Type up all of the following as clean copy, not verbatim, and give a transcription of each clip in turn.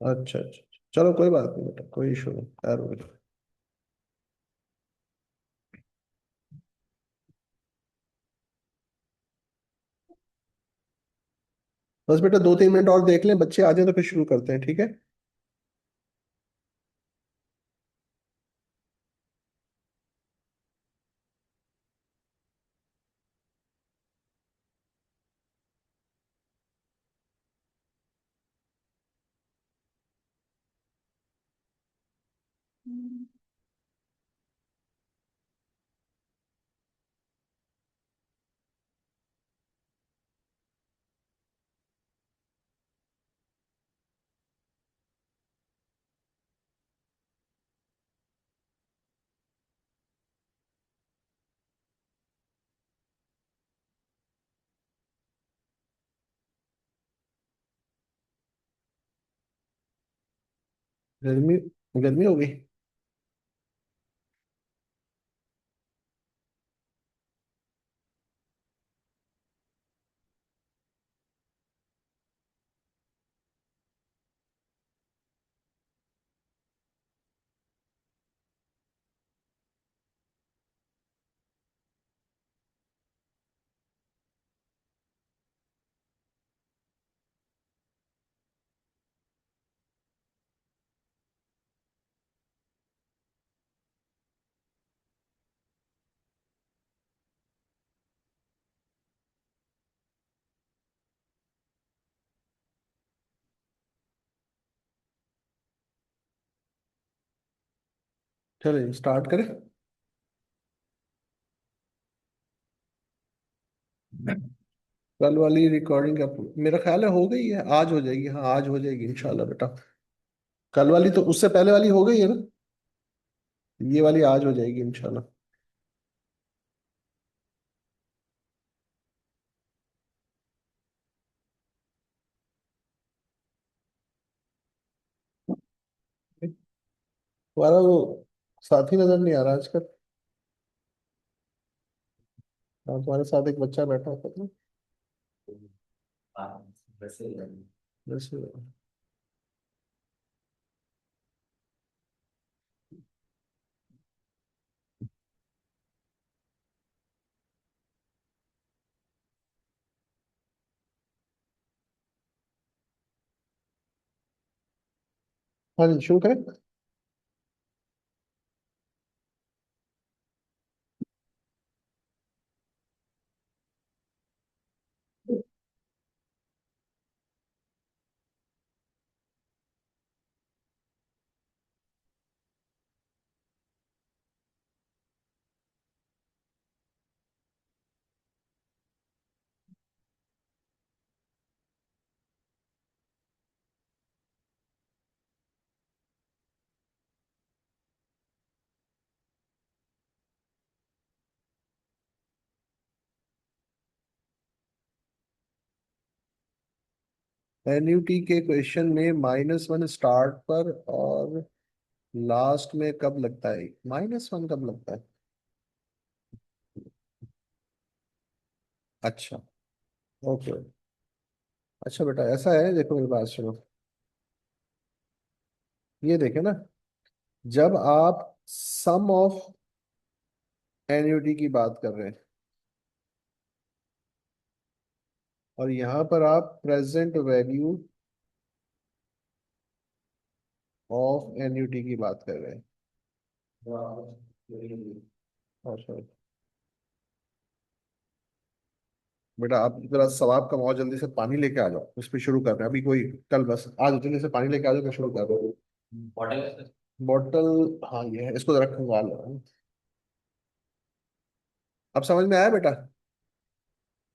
अच्छा अच्छा, चलो कोई बात नहीं बेटा, कोई इशू नहीं यार। बस बेटा 2-3 मिनट और देख लें, बच्चे आ जाए तो फिर शुरू करते हैं, ठीक है। गर्मी, गर्मी हो गई। चलिए स्टार्ट करें। कल वाली रिकॉर्डिंग का मेरा ख्याल है हो गई है, आज हो जाएगी, हाँ आज हो जाएगी इंशाल्लाह बेटा। कल वाली तो उससे पहले वाली हो गई है ना, ये वाली आज हो जाएगी इंशाल्लाह। तुम्हारा वो साथी नजर नहीं आ रहा आजकल। हाँ, तुम्हारे साथ एक बच्चा बैठा होता था। वैसे। हाँ जी, शुरू करें। एनयूटी के क्वेश्चन में -1 स्टार्ट पर और लास्ट में कब लगता है? -1 कब लगता है? अच्छा। ओके। अच्छा बेटा ऐसा है, देखो मेरी बात सुनो। ये देखे ना, जब आप सम ऑफ एनयूटी की बात कर रहे हैं और यहाँ पर आप प्रेजेंट वैल्यू ऑफ एनयूटी की बात कर रहे हैं, अच्छा बेटा, आप जरा सवाब कमाओ, जल्दी से पानी लेके आ जाओ, इस पे शुरू कर रहे हैं अभी। कोई कल बस आज जल्दी से पानी लेके आ जाओ, मैं शुरू कर रहा हूँ। बॉटल, हाँ ये है, इसको जरा खंगाल लो। अब समझ में आया बेटा?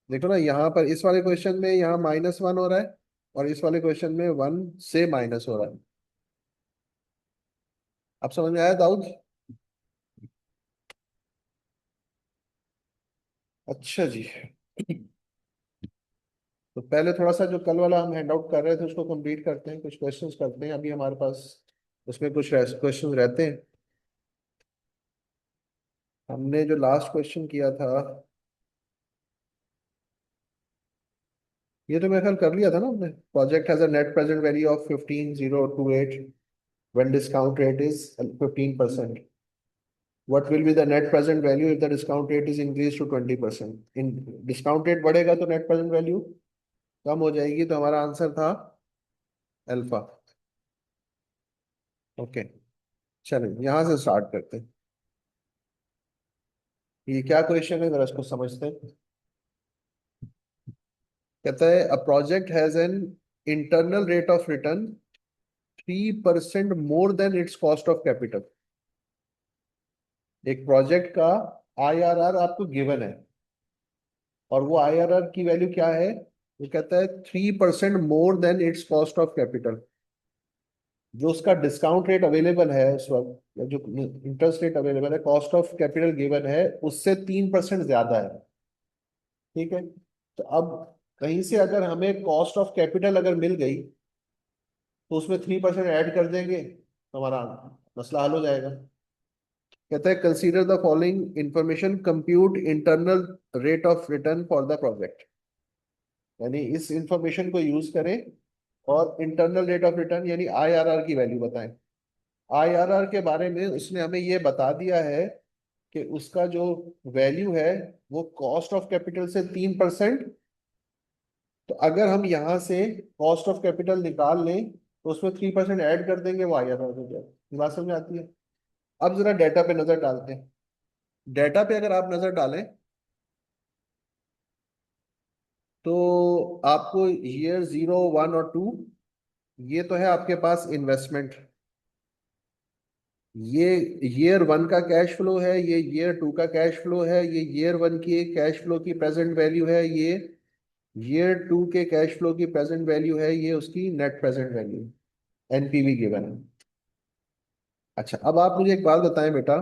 देखो ना, यहाँ पर इस वाले क्वेश्चन में यहाँ -1 हो रहा है, और इस वाले क्वेश्चन में 1 से माइनस हो रहा है। अब समझ में आया दाऊद? अच्छा जी। तो पहले थोड़ा सा जो कल वाला हम हैंड आउट कर रहे थे उसको कंप्लीट करते हैं, कुछ क्वेश्चंस करते हैं अभी हमारे पास। उसमें कुछ क्वेश्चंस रहते हैं। हमने जो लास्ट क्वेश्चन किया था, ये तो मेरे ख्याल कर लिया था ना हमने। Project has a net present value of 15,028 when discount rate is 15%. What will be the net present value if the discount rate is increased to 20%? In discount rate बढ़ेगा तो नेट प्रेजेंट वैल्यू कम हो जाएगी, तो हमारा answer था alpha. Okay, चलिए यहां से स्टार्ट करते हैं। ये क्या क्वेश्चन है, जरा इसको समझते हैं। कहता है a project has an internal rate of return 3% more than it's cost of capital. एक प्रोजेक्ट का आईआरआर आपको गिवन है, और वो आईआरआर की वैल्यू क्या है? वो कहता है 3% more than it's cost of capital. जो उसका डिस्काउंट रेट अवेलेबल है उस वक्त, या जो इंटरेस्ट रेट अवेलेबल है, कॉस्ट ऑफ कैपिटल गिवन है, उससे 3% ज्यादा है। ठीक है, तो अब कहीं से अगर हमें कॉस्ट ऑफ कैपिटल अगर मिल गई, तो उसमें 3% ऐड कर देंगे तो हमारा मसला हल हो जाएगा। कहता है consider the following information, compute internal rate of return for the project. यानी इस इंफॉर्मेशन को यूज करें और इंटरनल रेट ऑफ रिटर्न यानी आईआरआर की वैल्यू बताएं। आईआरआर के बारे में उसने हमें ये बता दिया है कि उसका जो वैल्यू है वो कॉस्ट ऑफ कैपिटल से 3%। तो अगर हम यहाँ से कॉस्ट ऑफ कैपिटल निकाल लें तो उसमें 3% ऐड कर देंगे, वो आईआरआर हो जाए। ये बात समझ में आती है? अब जरा डाटा पे नजर डालते हैं। डाटा पे अगर आप नजर डालें तो आपको ईयर 0, 1 और 2, ये तो है आपके पास इन्वेस्टमेंट। ये ईयर 1 का कैश फ्लो है, ये ईयर 2 का कैश फ्लो है, ये ईयर 1 की कैश फ्लो की प्रेजेंट वैल्यू है, ये ईयर 2 के कैश फ्लो की प्रेजेंट वैल्यू है, ये उसकी net present value, NPV given है। अच्छा, अब आप मुझे एक बात बताएं बेटा,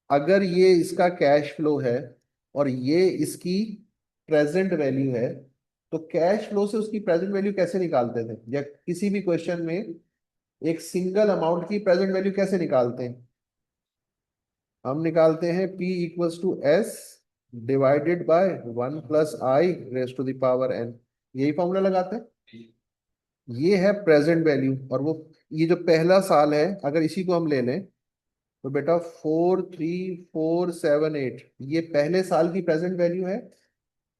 अगर ये इसका कैश फ्लो है और ये इसकी प्रेजेंट वैल्यू है, तो कैश फ्लो से उसकी प्रेजेंट वैल्यू कैसे निकालते थे, या किसी भी क्वेश्चन में एक सिंगल अमाउंट की प्रेजेंट वैल्यू कैसे निकालते हैं? हम निकालते हैं P=S divided by 1 + I raise to the power n। यही फॉर्मूला लगाते हैं। ये है प्रेजेंट वैल्यू, और वो ये जो पहला साल है अगर इसी को हम ले लें, तो बेटा 43,478 ये पहले साल की प्रेजेंट वैल्यू है।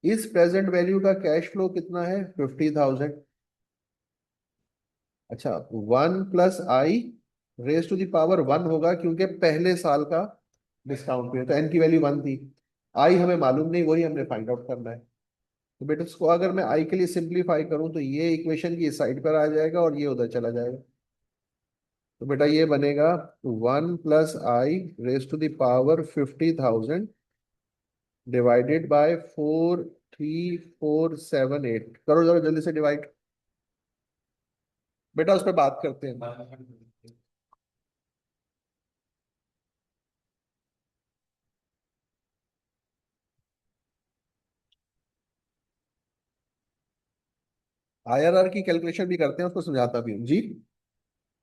इस प्रेजेंट वैल्यू का कैश फ्लो कितना है? 50,000। अच्छा, 1 + I raise to the power 1 होगा, क्योंकि पहले साल का डिस्काउंट पे है, तो एन की वैल्यू 1 थी। आई हमें मालूम नहीं, वही हमने फाइंड आउट करना है। तो बेटा इसको अगर मैं आई के लिए सिंप्लीफाई करूं तो ये इक्वेशन की इस साइड पर आ जाएगा और ये उधर चला जाएगा। तो बेटा ये बनेगा 1 + I raise to the power 50,000 divided by 43,478। करो जरा जल्दी से डिवाइड। बेटा उस पर बात करते हैं। आईआरआर की कैलकुलेशन भी करते हैं, उसको समझाता भी हूँ जी।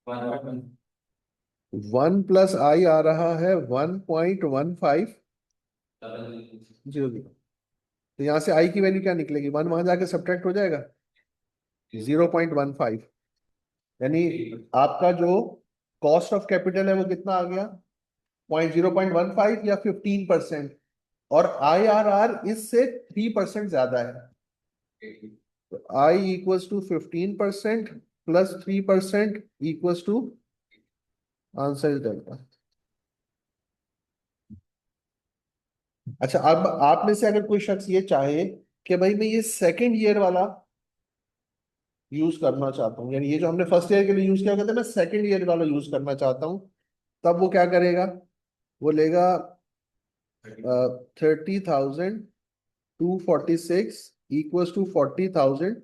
1 + I आ रहा है 1.1500। तो यहाँ से आई की वैल्यू क्या निकलेगी? 1 वहां जाके सब्ट्रैक्ट हो जाएगा, 0.15। यानी आपका जो कॉस्ट ऑफ कैपिटल है वो कितना आ गया? 0.15 या 15%। और आईआरआर इससे 3% ज्यादा है। तो I = 15% + 3% = आंसर इज डेल्टा। अच्छा, अब आप में से अगर कोई शख्स ये चाहे कि भाई मैं ये सेकंड ईयर वाला यूज करना चाहता हूँ, यानी ये जो हमने फर्स्ट ईयर के लिए यूज किया, कहते हैं मैं सेकंड ईयर वाला यूज करना चाहता हूँ, तब वो क्या करेगा? वो लेगा 30,246 equals to 40,000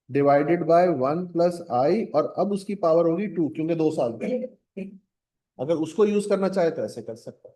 divided by 1 + i, और अब उसकी पावर होगी 2, क्योंकि 2 साल का है। अगर उसको यूज करना चाहे तो ऐसे कर सकता है।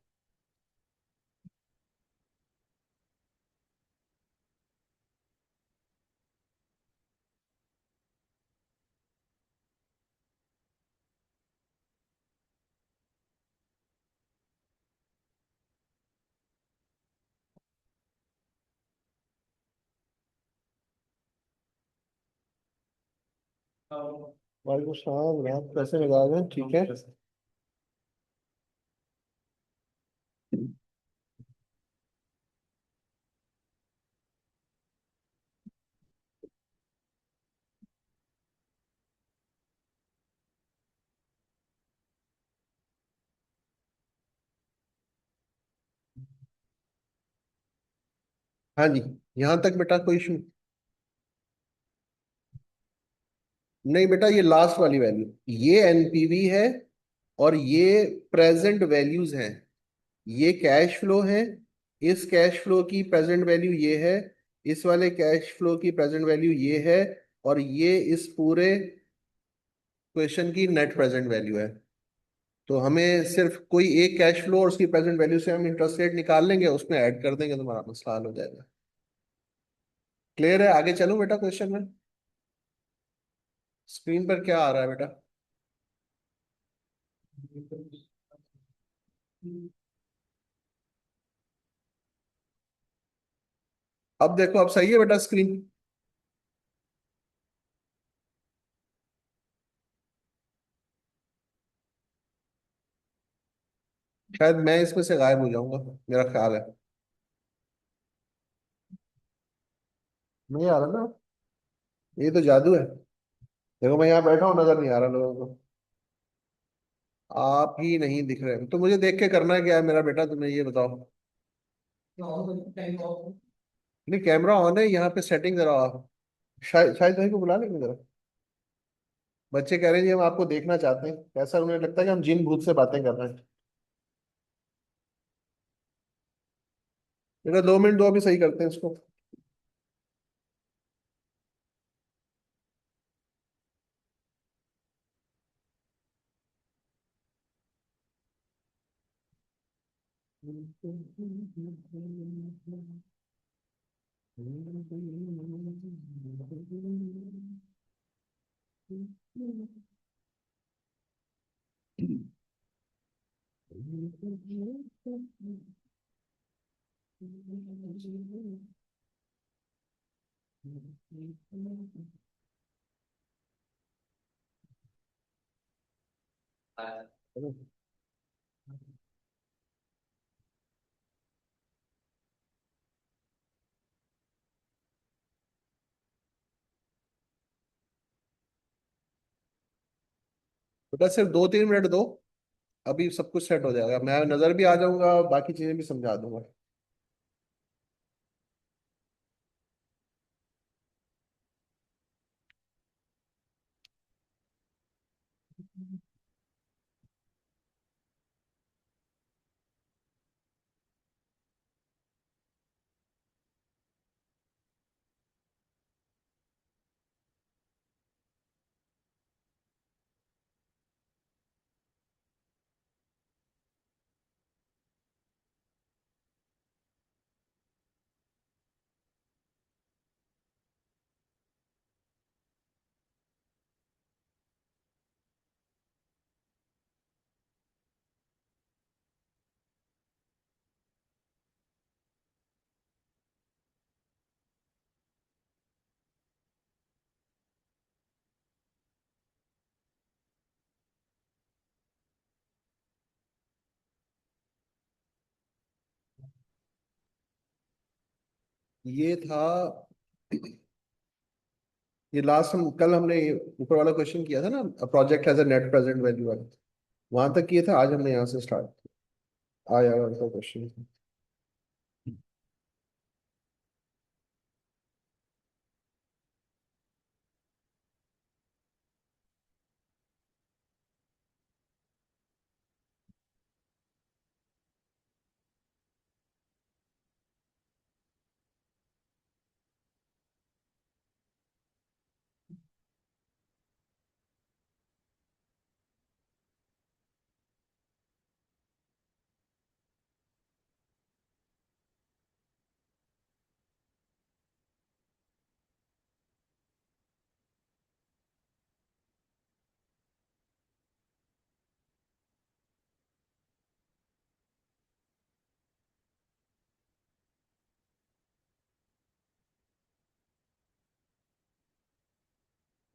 वालेकुम सलाम, आप कैसे मिजाज हैं? ठीक है। हाँ जी, यहाँ तक बेटा कोई इशू नहीं। बेटा ये लास्ट वाली वैल्यू, ये एनपीवी है, और ये प्रेजेंट वैल्यूज हैं। ये कैश फ्लो है, इस कैश फ्लो की प्रेजेंट वैल्यू ये है, इस वाले कैश फ्लो की प्रेजेंट वैल्यू ये है, और ये इस पूरे क्वेश्चन की नेट प्रेजेंट वैल्यू है। तो हमें सिर्फ कोई एक कैश फ्लो और उसकी प्रेजेंट वैल्यू से हम इंटरेस्ट रेट निकाल लेंगे, उसमें ऐड कर देंगे, तुम्हारा मसला हल हो जाएगा। क्लियर है? आगे चलूं बेटा क्वेश्चन में? स्क्रीन पर क्या आ रहा है बेटा? अब देखो, अब सही है बेटा स्क्रीन? शायद मैं इसमें से गायब हो जाऊंगा, मेरा ख्याल है। नहीं आ रहा ना? ये तो जादू है। देखो मैं यहाँ बैठा हूँ, नजर नहीं आ रहा लोगों को। आप ही नहीं दिख रहे तो मुझे देख के करना क्या है मेरा बेटा, तुम्हें ये बताओ। नहीं, कैमरा ऑन है यहाँ पे, सेटिंग जरा शायद शायद भाई को बुला लेंगे जरा। बच्चे कह रहे हैं जी हम आपको देखना चाहते हैं, कैसा उन्हें लगता है कि हम जिन भूत से बातें कर रहे हैं। बेटा 2 मिनट दो, अभी सही करते हैं इसको। बेटा सिर्फ 2-3 मिनट दो, अभी सब कुछ सेट हो जाएगा, मैं नजर भी आ जाऊंगा, बाकी चीजें भी समझा दूंगा। ये था, ये लास्ट हम कल हमने ये ऊपर वाला क्वेश्चन किया था ना, project has a net present value वाला, वहां तक किए थे। आज हमने यहाँ से स्टार्ट आया वाला क्वेश्चन।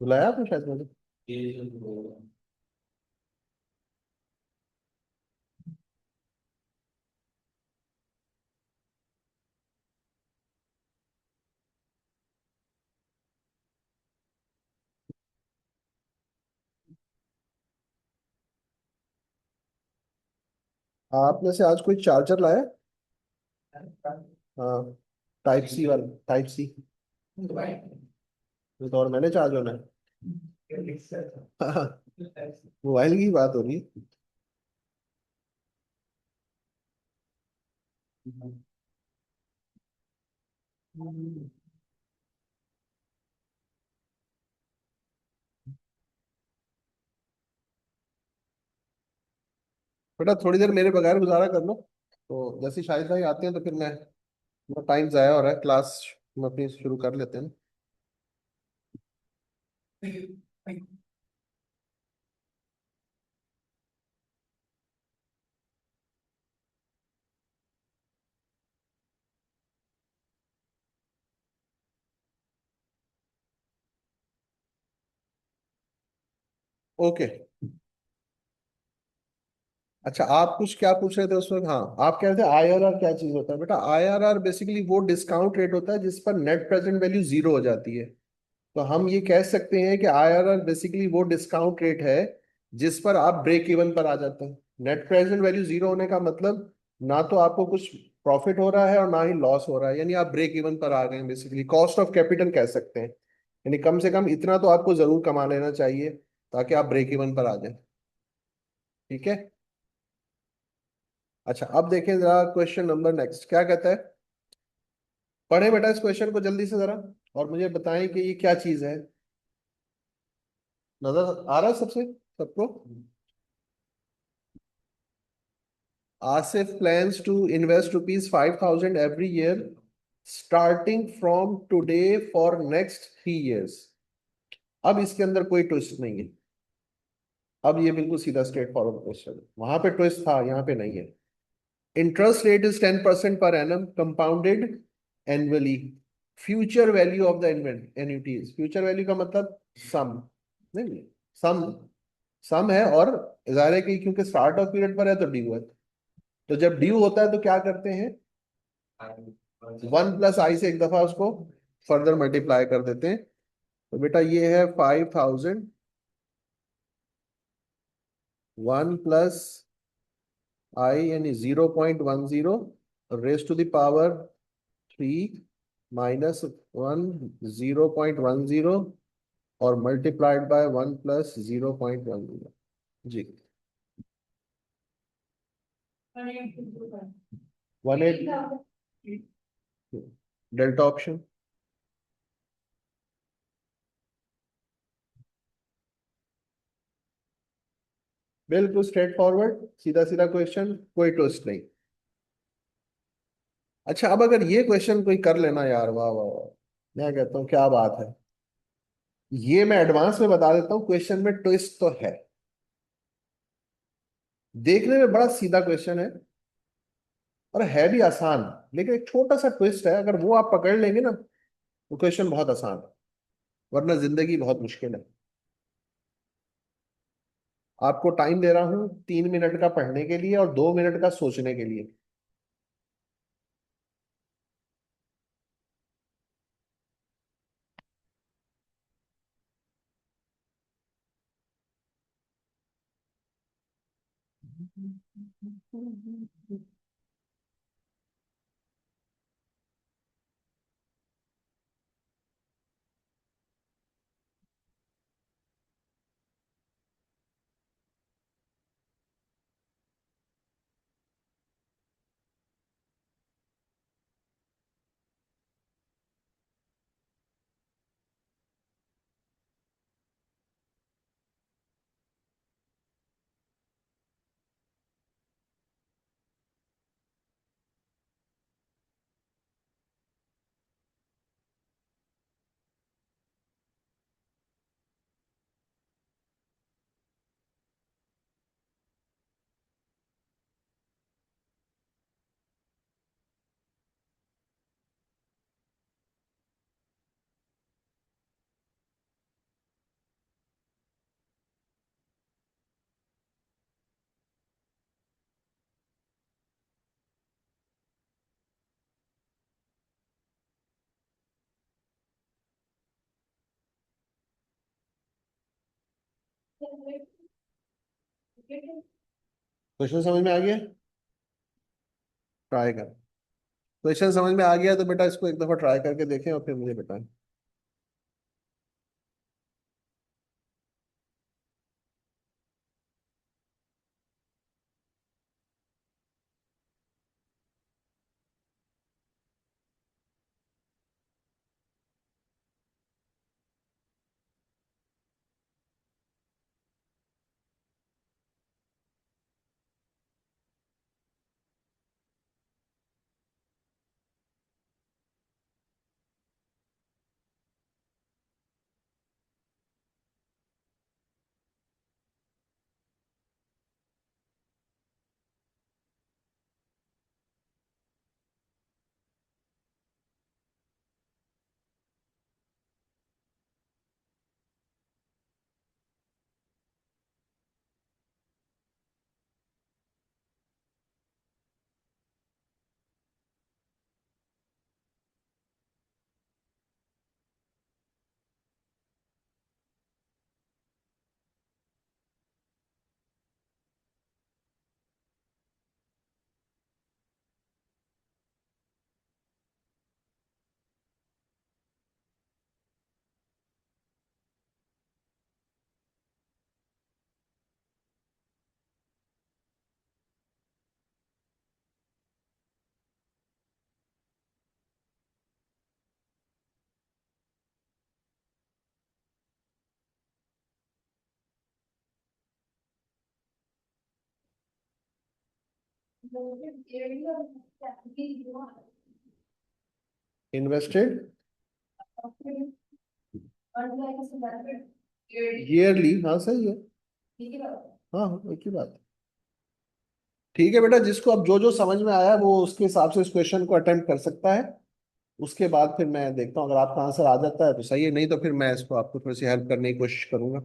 बुलाया आपने शायद मैंने। आप में से आज कोई चार्जर लाया? हाँ, टाइप सी वाला, टाइप सी। तो और मैंने चार्ज होना है। मोबाइल की बात हो रही है। बेटा थोड़ी देर मेरे बगैर गुजारा कर लो, तो जैसे ही शाहिद भाई आते हैं तो फिर मैं टाइम जाया हो रहा है, क्लास हम अपनी शुरू कर लेते हैं। ओके। अच्छा, आप कुछ क्या पूछ रहे थे उस वक्त? हाँ, आप कह रहे थे आईआरआर क्या चीज होता है। बेटा आईआरआर बेसिकली वो डिस्काउंट रेट होता है जिस पर नेट प्रेजेंट वैल्यू जीरो हो जाती है। तो हम ये कह सकते हैं कि आईआरआर बेसिकली वो डिस्काउंट रेट है जिस पर आप ब्रेक इवन पर आ जाते हैं। नेट प्रेजेंट वैल्यू जीरो होने का मतलब ना तो आपको कुछ प्रॉफिट हो रहा है और ना ही लॉस हो रहा है, यानी आप ब्रेक इवन पर आ गए हैं। बेसिकली कॉस्ट ऑफ कैपिटल कह सकते हैं, यानी कम से कम इतना तो आपको जरूर कमा लेना चाहिए ताकि आप ब्रेक इवन पर आ जाए। ठीक है। अच्छा, अब देखें जरा क्वेश्चन नंबर नेक्स्ट क्या कहता है। पढ़े बेटा इस क्वेश्चन को जल्दी से जरा, और मुझे बताएं कि ये क्या चीज है। नजर आ रहा है सबसे, सबको? Asif plans to invest rupees 5,000 every year starting from today for next 3 years. अब इसके अंदर कोई ट्विस्ट नहीं है। अब ये बिल्कुल सीधा स्ट्रेट फॉरवर्ड क्वेश्चन है, वहां पे ट्विस्ट था, यहाँ पे नहीं है। Interest rate is 10% per annum compounded annually. Future value of the annuities, future value का मतलब सम, नहीं, सम, सम है। और जाहिर है कि क्योंकि स्टार्ट ऑफ पीरियड पर है तो ड्यू है। तो जब ड्यू होता है तो क्या करते हैं, 1 + i से एक दफा उसको फर्दर मल्टीप्लाई कर देते हैं। तो बेटा ये है 5,000, 1 + i यानी 0.10 रेस टू द पावर 3 -1 0.10 और मल्टीप्लाइड बाय 1 + 0.10। जी, 180 डेल्टा ऑप्शन। बिल्कुल स्ट्रेट फॉरवर्ड, सीधा सीधा क्वेश्चन, कोई ट्विस्ट नहीं। अच्छा, अब अगर ये क्वेश्चन कोई कर लेना यार, वाह वाह वाह, मैं कहता हूँ क्या बात है। ये मैं एडवांस में बता देता हूँ, क्वेश्चन में ट्विस्ट तो है। देखने में बड़ा सीधा क्वेश्चन है और है भी आसान, लेकिन एक छोटा सा ट्विस्ट है, अगर वो आप पकड़ लेंगे ना तो क्वेश्चन बहुत आसान है, वरना जिंदगी बहुत मुश्किल है। आपको टाइम दे रहा हूँ 3 मिनट का पढ़ने के लिए और 2 मिनट का सोचने के लिए। क्वेश्चन समझ में आ गया? ट्राई कर। क्वेश्चन समझ में आ गया तो बेटा इसको एक दफा ट्राई करके देखें और फिर मुझे बताएं। इन्वेस्टेड ईयरली, हाँ सही है। हाँ हाँ, एक ही बात है। ठीक है बेटा, जिसको अब जो जो समझ में आया वो उसके हिसाब से इस क्वेश्चन को अटेम्प्ट कर सकता है। उसके बाद फिर मैं देखता हूँ, अगर आपका आंसर आ जाता है तो सही है, नहीं तो फिर मैं इसको आपको थोड़ी सी हेल्प करने की कोशिश करूंगा।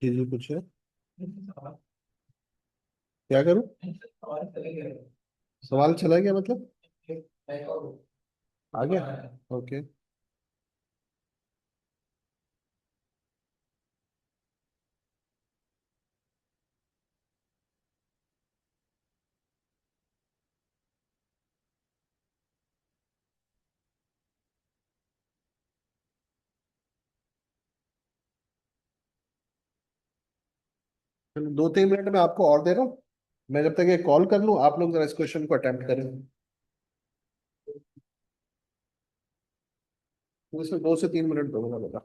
जी जी, पूछिए। क्या करूं? सवाल चला गया मतलब? आ गया। ओके। चलो 2-3 मिनट में आपको और दे रहा हूँ। मैं जब तक ये कॉल कर लूँ, आप लोग जरा इस क्वेश्चन को अटेम्प्ट करें। इसमें 2 से 3 मिनट दूंगा बेटा।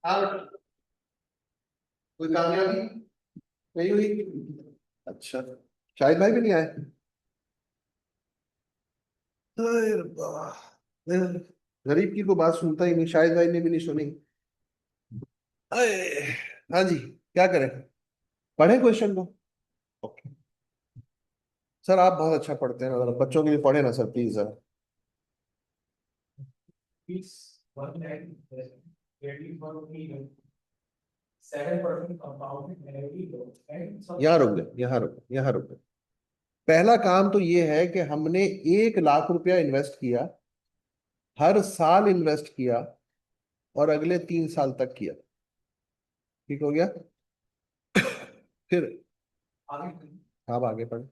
हाँ, कोई कामयाबी नहीं हुई? अच्छा, शाहिद भाई भी नहीं आए? अरे वाह, मैं गरीब की को बात सुनता ही नहीं, शाहिद भाई ने भी नहीं सुनी। अरे, हाँ जी, क्या करें? पढ़े क्वेश्चन को? ओके। सर आप बहुत अच्छा पढ़ते हैं, जरा बच्चों के लिए पढ़े ना सर, प्लीज जरा। यहाँ रुक गए, यहाँ रुक गए, यहाँ रुक गए। पहला काम तो ये है कि हमने 1 लाख रुपया इन्वेस्ट किया, हर साल इन्वेस्ट किया, और अगले 3 साल तक किया। ठीक हो गया? फिर आप आगे पढ़े।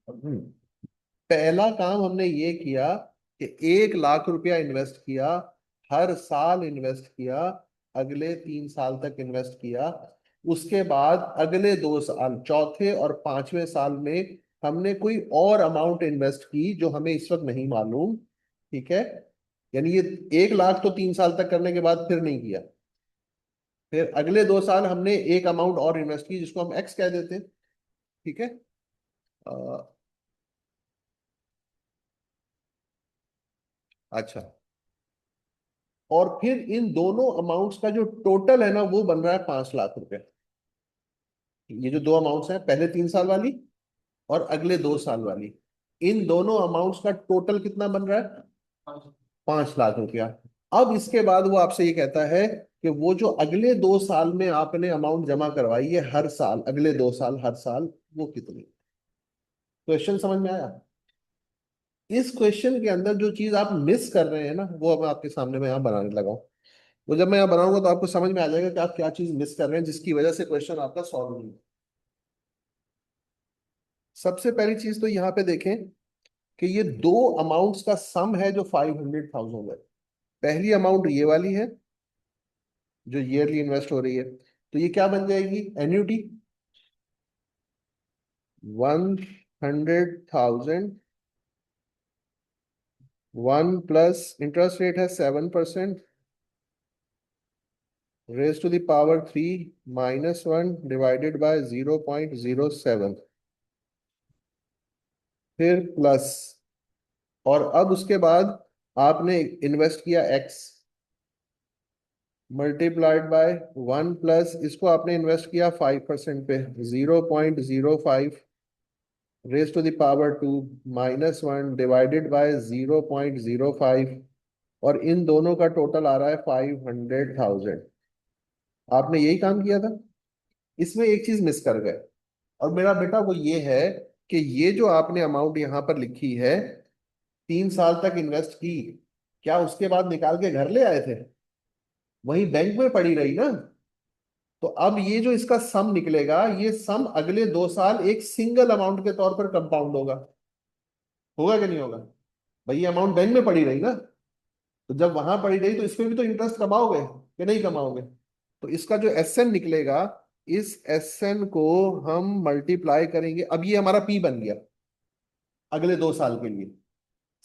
हम्म, पहला काम हमने ये किया कि 1 लाख रुपया इन्वेस्ट किया, हर साल इन्वेस्ट किया, अगले 3 साल तक इन्वेस्ट किया। उसके बाद अगले 2 साल, चौथे और पांचवें साल में हमने कोई और अमाउंट इन्वेस्ट की जो हमें इस वक्त नहीं मालूम। ठीक है? यानी ये 1 लाख तो 3 साल तक करने के बाद फिर नहीं किया। फिर अगले 2 साल हमने एक अमाउंट और इन्वेस्ट की जिसको हम एक्स कह देते हैं। ठीक है? अ, अच्छा, और फिर इन दोनों अमाउंट्स का जो टोटल है ना वो बन रहा है 5 लाख रुपए। ये जो दो अमाउंट्स हैं, पहले 3 साल वाली और अगले 2 साल वाली, इन दोनों अमाउंट्स का टोटल कितना बन रहा है? 5 लाख रुपया। अब इसके बाद वो आपसे ये कहता है कि वो जो अगले 2 साल में आपने अमाउंट जमा करवाई है, हर साल, अगले 2 साल हर साल, वो कितनी? क्वेश्चन समझ में आया? इस क्वेश्चन के अंदर जो चीज आप मिस कर रहे हैं ना, वो अब मैं आपके सामने में यहाँ बनाने लगा हूँ। वो जब मैं यहाँ बनाऊंगा तो आपको समझ में आ जाएगा कि आप क्या चीज मिस कर रहे हैं जिसकी वजह से क्वेश्चन आपका सॉल्व नहीं है। सबसे पहली चीज तो यहाँ पे देखें कि ये दो अमाउंट्स का सम है जो 500,000 है। पहली अमाउंट ये वाली है जो ईयरली इन्वेस्ट हो रही है, तो ये क्या बन जाएगी? एन्युटी। 100,000, 1 प्लस इंटरेस्ट रेट है 7%, raise to the power 3 -1 divided by 0.07, फिर प्लस, और अब उसके बाद आपने इन्वेस्ट किया एक्स, मल्टीप्लाइड बाय 1 प्लस, इसको आपने इन्वेस्ट किया 5% पे, 0.05, raise to the power 2 -1 divided by 0.05, और इन दोनों का टोटल आ रहा है 500,000। आपने यही काम किया था। इसमें एक चीज मिस कर गए, और मेरा बेटा वो ये है कि ये जो आपने अमाउंट यहां पर लिखी है, 3 साल तक इन्वेस्ट की, क्या उसके बाद निकाल के घर ले आए थे? वही बैंक में पड़ी रही ना। तो अब ये जो इसका सम निकलेगा, ये सम अगले 2 साल एक सिंगल अमाउंट के तौर पर कंपाउंड होगा। होगा कि नहीं होगा? भाई ये अमाउंट बैंक में पड़ी रही ना, तो जब वहां पड़ी रही तो इसमें भी तो इंटरेस्ट कमाओगे कि नहीं कमाओगे? तो इसका जो एस एन निकलेगा, इस एस एन को हम मल्टीप्लाई करेंगे। अब ये हमारा पी बन गया अगले 2 साल के लिए,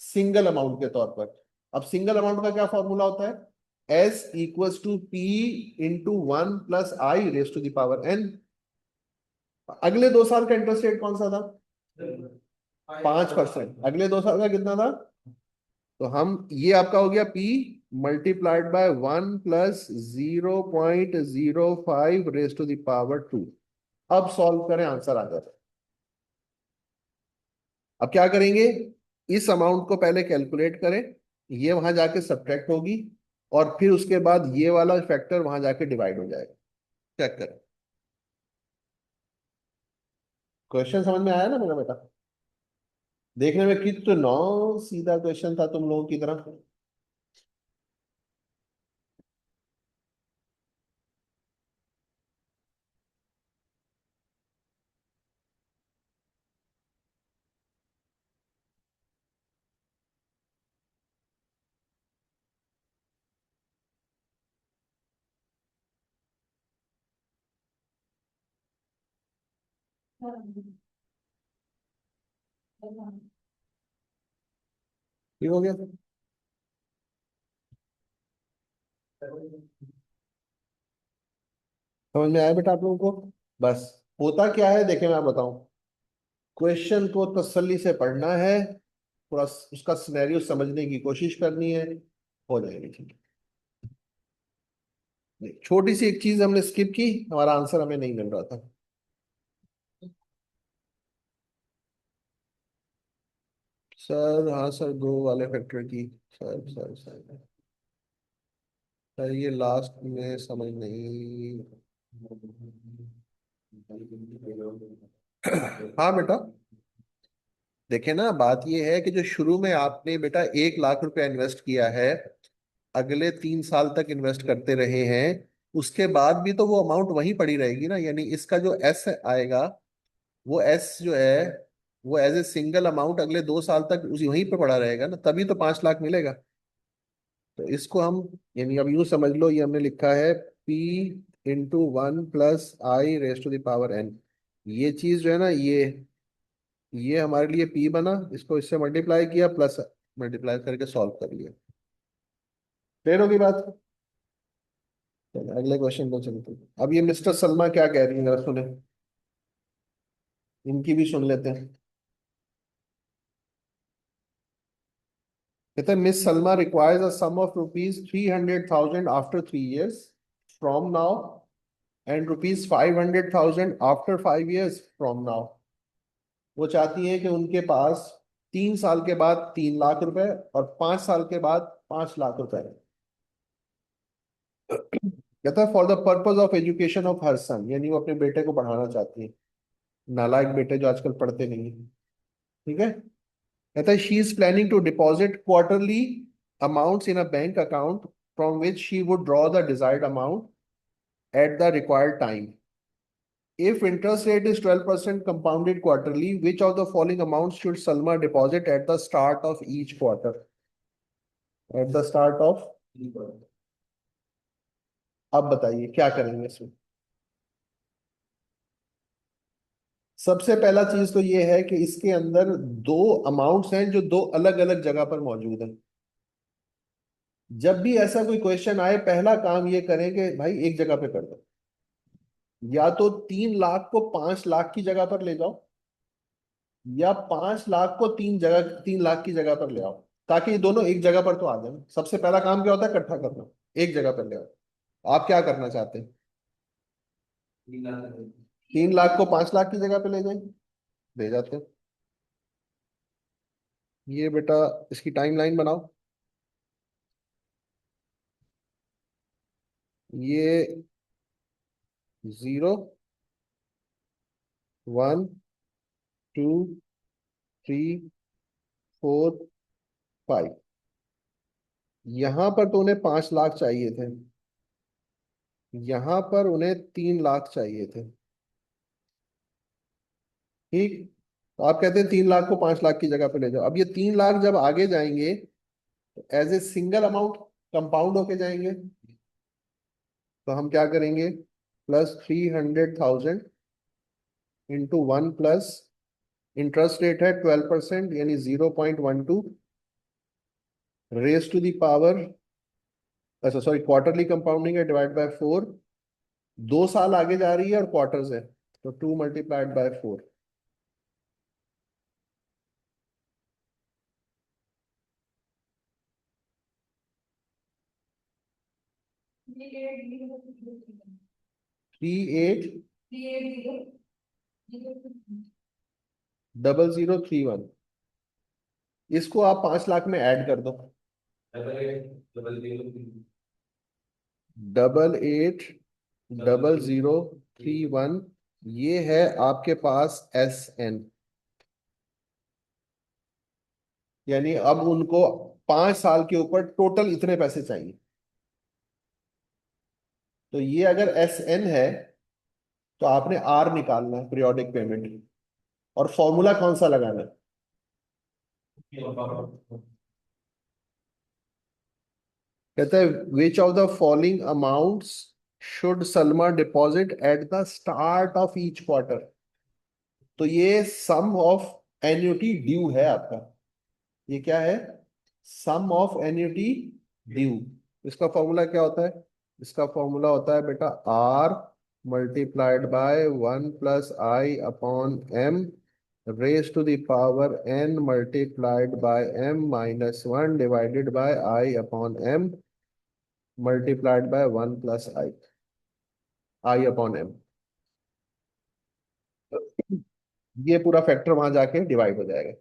सिंगल अमाउंट के तौर पर। अब सिंगल अमाउंट का क्या फॉर्मूला होता है? S equals to P into 1 + i raise to the power n। अगले 2 साल का इंटरेस्ट रेट कौन सा था? 5%। अगले 2 साल का कितना था? तो हम, ये आपका हो गया P multiplied by 1 + 0.05 raise to the power 2। अब सॉल्व करें, आंसर आ जाता है। अब क्या करेंगे? इस अमाउंट को पहले कैलकुलेट करें, ये वहां जाके सब्ट्रैक्ट होगी, और फिर उसके बाद ये वाला फैक्टर वहां जाके डिवाइड हो जाएगा। चेक करें। क्वेश्चन समझ में आया ना मेरा बेटा? देखने में कितना सीधा क्वेश्चन था तुम लोगों की तरफ। ठीक हो गया? समझ में आया बेटा आप लोगों को? बस, होता क्या है देखें, मैं बताऊं। क्वेश्चन को तसल्ली से पढ़ना है, थोड़ा उसका सिनेरियो समझने की कोशिश करनी है, हो जाएगी ठीक है। नहीं, छोटी सी एक चीज हमने स्किप की, हमारा आंसर हमें नहीं मिल रहा था। सर हाँ सर, दो वाले फैक्टर की। सर सर सर सर, ये लास्ट में समझ नहीं। हाँ बेटा, देखे ना, बात ये है कि जो शुरू में आपने बेटा 1 लाख रुपया इन्वेस्ट किया है, अगले 3 साल तक इन्वेस्ट करते रहे हैं, उसके बाद भी तो वो अमाउंट वहीं पड़ी रहेगी ना। यानी इसका जो एस आएगा, वो एस जो है, वो एज ए सिंगल अमाउंट अगले 2 साल तक उसी वहीं पे पड़ा रहेगा ना, तभी तो 5 लाख मिलेगा। तो इसको हम, यानी अब यूं समझ लो, ये हमने लिखा है P × 1 + i raise to the power n। ये चीज जो है ना, ये हमारे लिए P बना, इसको इससे मल्टीप्लाई किया, प्लस मल्टीप्लाई करके सॉल्व कर लिया। क्लियर होगी बात? चलिए अगले क्वेश्चन को चलते हैं। अब ये मिस्टर सलमा क्या कह रही है, जरा सुने, इनकी भी सुन लेते हैं। कहते हैं miss Salma requires a sum of rupees 300,000 after 3 years from now, and rupees 500,000 after 5 years from now. वो चाहती है कि उनके पास 3 साल के बाद 3 लाख रुपए और 5 साल के बाद 5 लाख रुपए। कहता है for the purpose of education of her son, यानी वो अपने बेटे को पढ़ाना चाहती है, नालायक बेटे जो आजकल पढ़ते नहीं है। ठीक है? कहता है she is planning to deposit quarterly amounts in a bank account from which she would draw the desired amount at the required time. If interest rate is 12% compounded quarterly, which of the following amounts should Salma deposit at the start of each quarter? At the start of, अब बताइए क्या करेंगे इसमें। सबसे पहला चीज तो ये है कि इसके अंदर दो अमाउंट्स हैं जो दो अलग अलग जगह पर मौजूद हैं। जब भी ऐसा कोई क्वेश्चन आए, पहला काम ये करें कि भाई एक जगह पे कर दो। या तो 3 लाख को 5 लाख की जगह पर ले जाओ, या 5 लाख को 3 लाख की जगह पर ले आओ, ताकि ये दोनों एक जगह पर तो आ जाए। सबसे पहला काम क्या होता है? इकट्ठा करना, एक जगह पर ले आओ। आप क्या करना चाहते हैं? 3 लाख को 5 लाख की जगह पे ले जाएं, ले जाते हैं। ये बेटा इसकी टाइमलाइन बनाओ। ये 0, 1, टू, थ्री, फोर, फाइव। यहां पर तो उन्हें 5 लाख चाहिए थे, यहां पर उन्हें 3 लाख चाहिए थे। ठीक। तो आप कहते हैं 3 लाख को 5 लाख की जगह पे ले जाओ। अब ये 3 लाख जब आगे जाएंगे तो as a single amount compound होके जाएंगे। तो हम क्या करेंगे, +300,000 इंटू 1 प्लस इंटरेस्ट रेट है 12%, यानी 0.12 रेज टू द पावर, अच्छा सॉरी, क्वार्टरली कंपाउंडिंग है, डिवाइड बाय 4। 2 साल आगे जा रही है और क्वार्टर्स है, तो 2 × 4। Three eight 0031। इसको आप 5 लाख में ऐड कर दो। 880031। ये है आपके पास SN। यानी अब उनको 5 साल के ऊपर टोटल इतने पैसे चाहिए। तो ये अगर SN है तो आपने R निकालना है, पीरियोडिक पेमेंट। और फॉर्मूला कौन सा लगाना है? कहता है which of the following amounts should Salma deposit at the start of each quarter. तो ये सम ऑफ एन्युटी ड्यू है आपका। ये क्या है? Sum of annuity due. इसका फॉर्मूला क्या होता है? इसका फॉर्मूला होता है बेटा R multiplied by 1 + I/m raise to the power n multiplied by m-1 divided by I/m multiplied by 1 + I/m। ये पूरा फैक्टर वहां जाके डिवाइड हो जाएगा।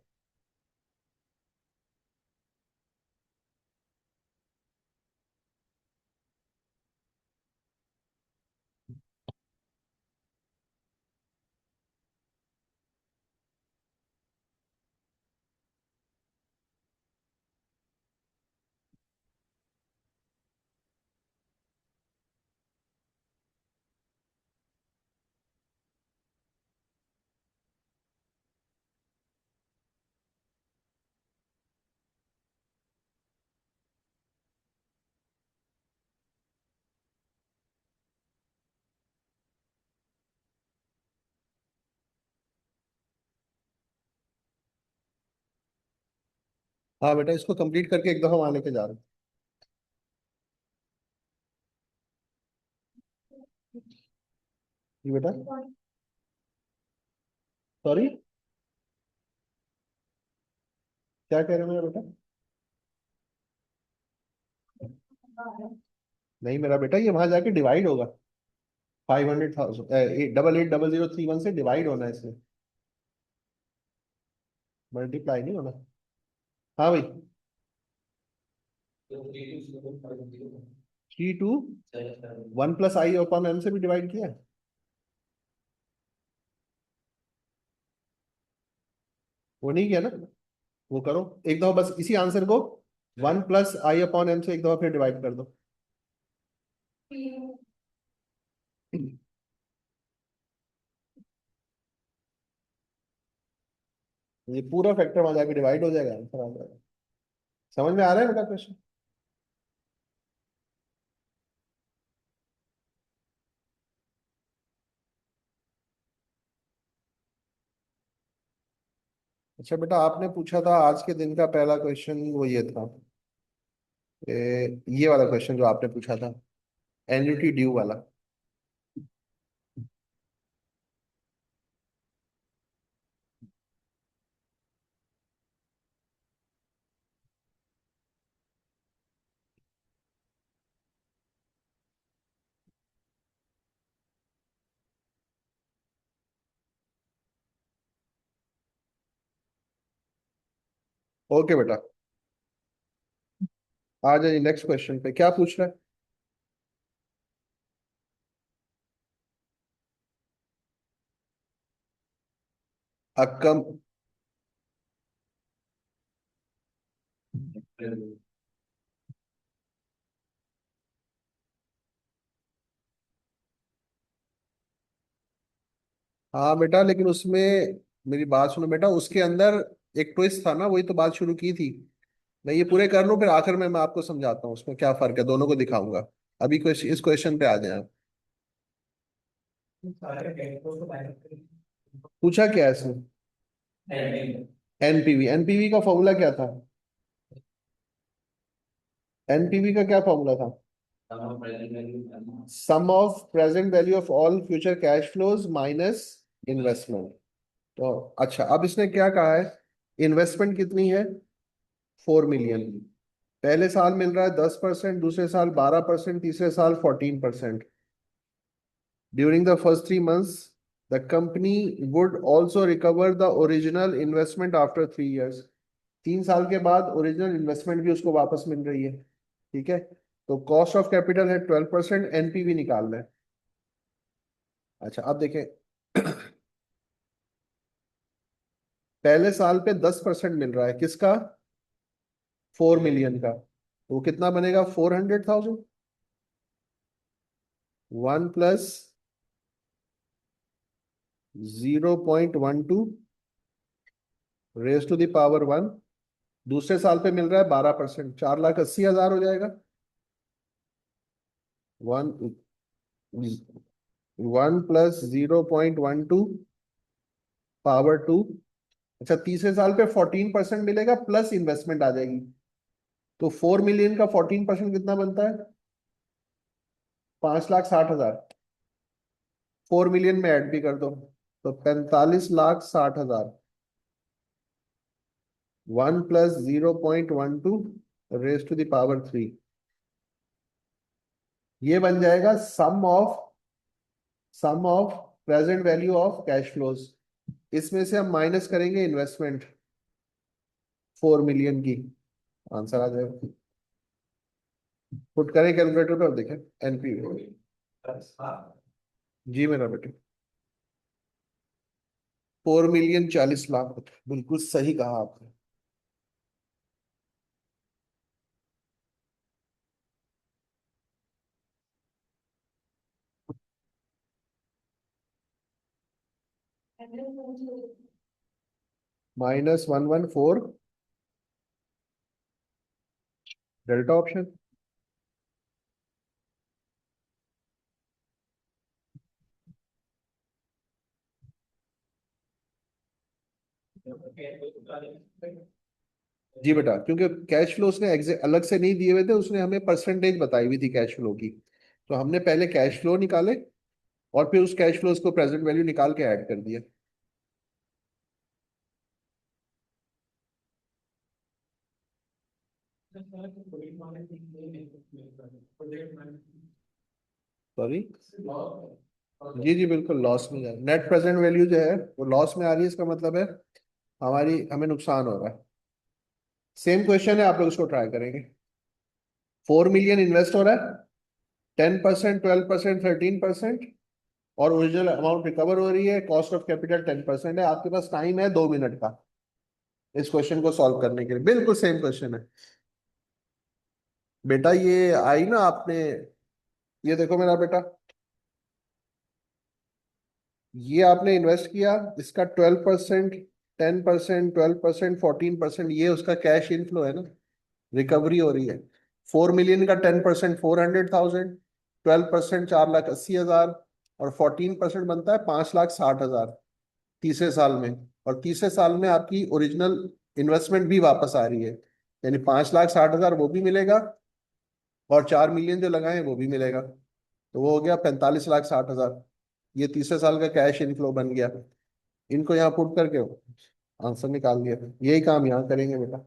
हाँ बेटा, इसको कंप्लीट करके एक दफा वहां लेके जा रहे हैं। जी बेटा। सॉरी, क्या कह रहे हो मेरा बेटा? नहीं मेरा बेटा, ये वहां जाके डिवाइड होगा। 500,000 880031 से डिवाइड होना है इसमें, मल्टीप्लाई नहीं होना। हाँ भाई। 3 2 1 + I/m से भी डिवाइड किया है। वो नहीं किया ना? वो करो एक दफा, बस इसी आंसर को 1 + I/m से एक दफा फिर डिवाइड कर दो। ये पूरा फैक्टर वहां जाके डिवाइड हो जाएगा, आंसर आ जाएगा। समझ में आ रहा है बेटा क्वेश्चन? अच्छा बेटा, आपने पूछा था आज के दिन का पहला क्वेश्चन, वो ये था, ये वाला क्वेश्चन जो आपने पूछा था, एन्युटी ड्यू वाला। ओके बेटा, आ जाइए नेक्स्ट क्वेश्चन पे, क्या पूछ रहा है? अकम हाँ बेटा, लेकिन उसमें मेरी बात सुनो बेटा, उसके अंदर एक ट्विस्ट था ना, वही तो बात शुरू की थी। मैं ये पूरे कर लूं, फिर आखिर में मैं आपको समझाता हूँ उसमें क्या फर्क है, दोनों को दिखाऊंगा। अभी इस क्वेश्चन पे आ जाए आप। पूछा क्या है इसमें? एनपीवी, एनपीवी का फॉर्मूला क्या था? एनपीवी का क्या फॉर्मूला था? Sum of present value of all future cash flows minus investment. तो अच्छा, अब इसने क्या कहा है? इन्वेस्टमेंट कितनी है? 4 मिलियन। पहले साल मिल रहा है 10%, दूसरे साल 12%, तीसरे साल 14%। During the first 3 months the company would also recover the original investment after 3 years. 3 साल के बाद ओरिजिनल इन्वेस्टमेंट भी उसको वापस मिल रही है। ठीक है। तो कॉस्ट ऑफ कैपिटल है 12%, एनपीवी निकाल रहे हैं। अच्छा, अब देखें। पहले साल पे 10% मिल रहा है, किसका? 4 मिलियन का। तो वो कितना बनेगा? 400,000। 1 plus 0.12 raise to the power 1। दूसरे साल पे मिल रहा है 12%, 4,80,000 हो जाएगा। 1 1 प्लस 0.12 अच्छा, तीसरे साल पे 14% मिलेगा, प्लस इन्वेस्टमेंट आ जाएगी। तो 4 मिलियन का 14% कितना बनता है? 5,60,000। 4 मिलियन में ऐड भी कर दो, तो 45,60,000। 1 plus 0.12 raise to the power 3। ये बन जाएगा sum of present value of cash flows. इसमें से हम माइनस करेंगे इन्वेस्टमेंट 4 मिलियन की। आंसर आ जाएगा। पुट करें कैलकुलेटर पे और देखें। एनपी। जी मेरा बेटे। 4 मिलियन 40 लाख रुपए, बिल्कुल सही कहा आपने। -114 डेल्टा ऑप्शन। जी बेटा, क्योंकि कैश फ्लो उसने अलग से नहीं दिए हुए थे, उसने हमें परसेंटेज बताई हुई थी कैश फ्लो की। तो हमने पहले कैश फ्लो निकाले, और फिर उस कैश फ्लोज को प्रेजेंट वैल्यू निकाल के ऐड कर दिया। सॉरी। जी जी बिल्कुल, लॉस में जाए, नेट प्रेजेंट वैल्यू जो है वो लॉस में आ रही है, इसका मतलब है हमें नुकसान हो रहा है। सेम क्वेश्चन है, आप लोग इसको ट्राई करेंगे। 4 मिलियन इन्वेस्ट हो रहा है, 10%, 12%, 13%, और ओरिजिनल अमाउंट रिकवर हो रही है। कॉस्ट ऑफ कैपिटल 10% है। आपके पास टाइम है 2 मिनट का इस क्वेश्चन को सॉल्व करने के लिए। बिल्कुल सेम क्वेश्चन है बेटा। ये आई ना आपने, ये देखो मेरा बेटा, ये आपने इन्वेस्ट किया, इसका 12%, 10%, 12%, 14%, ये उसका कैश इनफ्लो है ना, रिकवरी हो रही है। 4 मिलियन का 10% 400,000, 12% 4,80,000, और 14% बनता है 5,60,000 तीसरे साल में। और तीसरे साल में आपकी ओरिजिनल इन्वेस्टमेंट भी वापस आ रही है, यानी 5,60,000 वो भी मिलेगा, और 4 मिलियन जो लगाए वो भी मिलेगा। तो वो हो गया 45,60,000। ये तीसरे साल का कैश इनफ्लो बन गया। इनको यहाँ पुट करके आंसर निकाल दिया। यही काम यहाँ करेंगे बेटा।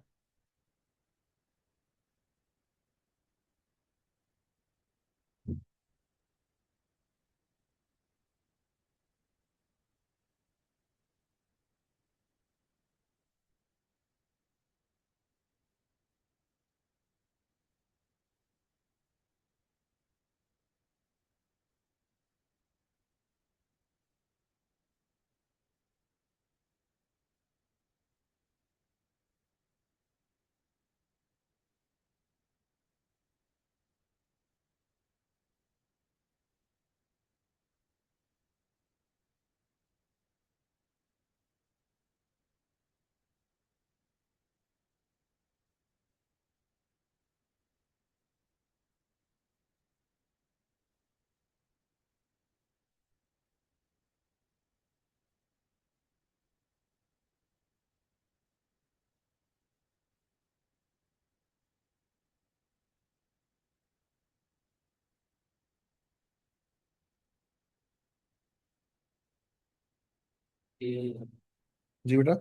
जी बेटा।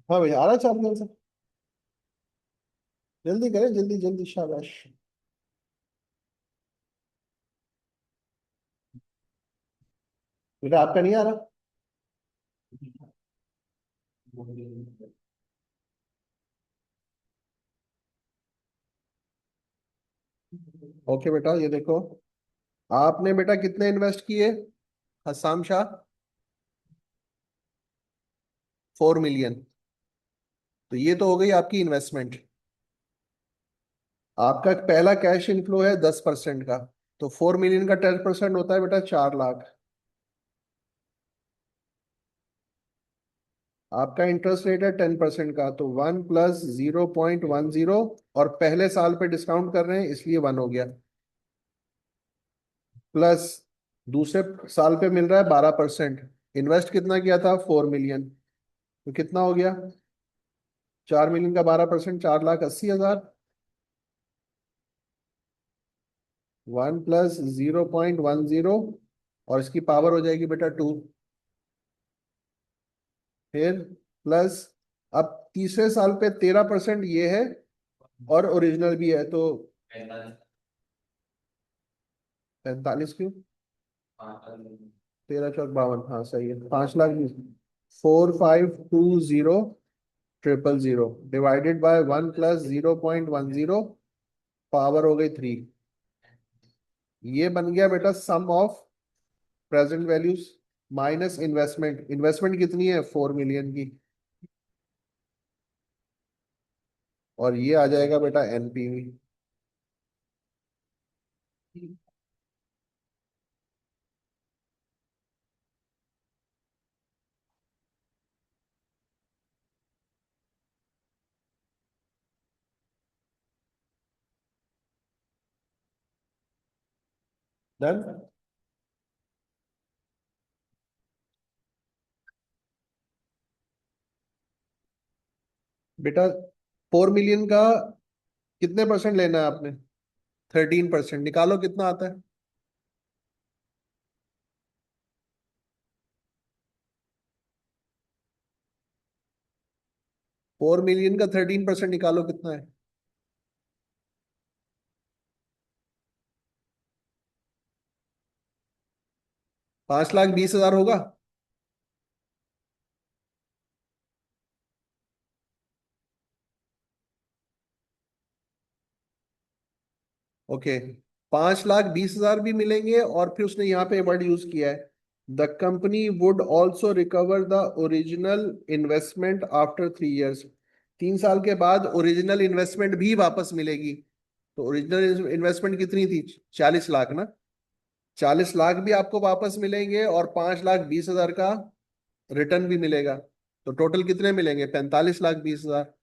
हाँ भैया आ रहा है 4 दिन से। जल्दी करें, जल्दी जल्दी, शाबाश। बेटा आपका नहीं आ रहा? ओके बेटा, ये देखो। आपने बेटा कितने इन्वेस्ट किए, हसाम शाह? 4 मिलियन। तो ये तो हो गई आपकी इन्वेस्टमेंट। आपका पहला कैश इनफ्लो है 10% का। तो 4 मिलियन का 10% होता है बेटा 4 लाख। आपका इंटरेस्ट रेट है 10% का, तो 1 + 0.10। और पहले साल पे डिस्काउंट कर रहे हैं इसलिए 1 हो गया। प्लस दूसरे साल पे मिल रहा है 12%। इन्वेस्ट कितना किया था, 4 मिलियन। तो कितना हो गया? 4 मिलियन का 12%, 4,80,000। 1 + 0.10, और इसकी पावर हो जाएगी बेटा 2। फिर प्लस, अब तीसरे साल पे 13% ये है, और ओरिजिनल भी है, तो 45 क्यों? 13 × 4 = 52, हाँ सही है, 5 लाख 20। 4,520,000 डिवाइडेड बाय 1 + 0.10, पावर हो गई 3। ये बन गया बेटा sum of present values minus investment. Investment कितनी है, 4 मिलियन की। और ये आ जाएगा बेटा एनपीवी। डन। बेटा 4 मिलियन का कितने परसेंट लेना है आपने? 13%। निकालो कितना आता है। 4 मिलियन का 13% निकालो कितना है। 5,20,000 होगा। ओके। 5,20,000 भी मिलेंगे, और फिर उसने यहाँ पे वर्ड यूज किया है, the company would also recover the original investment after 3 years. 3 साल के बाद ओरिजिनल इन्वेस्टमेंट भी वापस मिलेगी। तो ओरिजिनल इन्वेस्टमेंट कितनी थी, 40 लाख ना? 40 लाख भी आपको वापस मिलेंगे, और 5,20,000 का रिटर्न भी मिलेगा। तो टोटल कितने मिलेंगे, 45,20,000।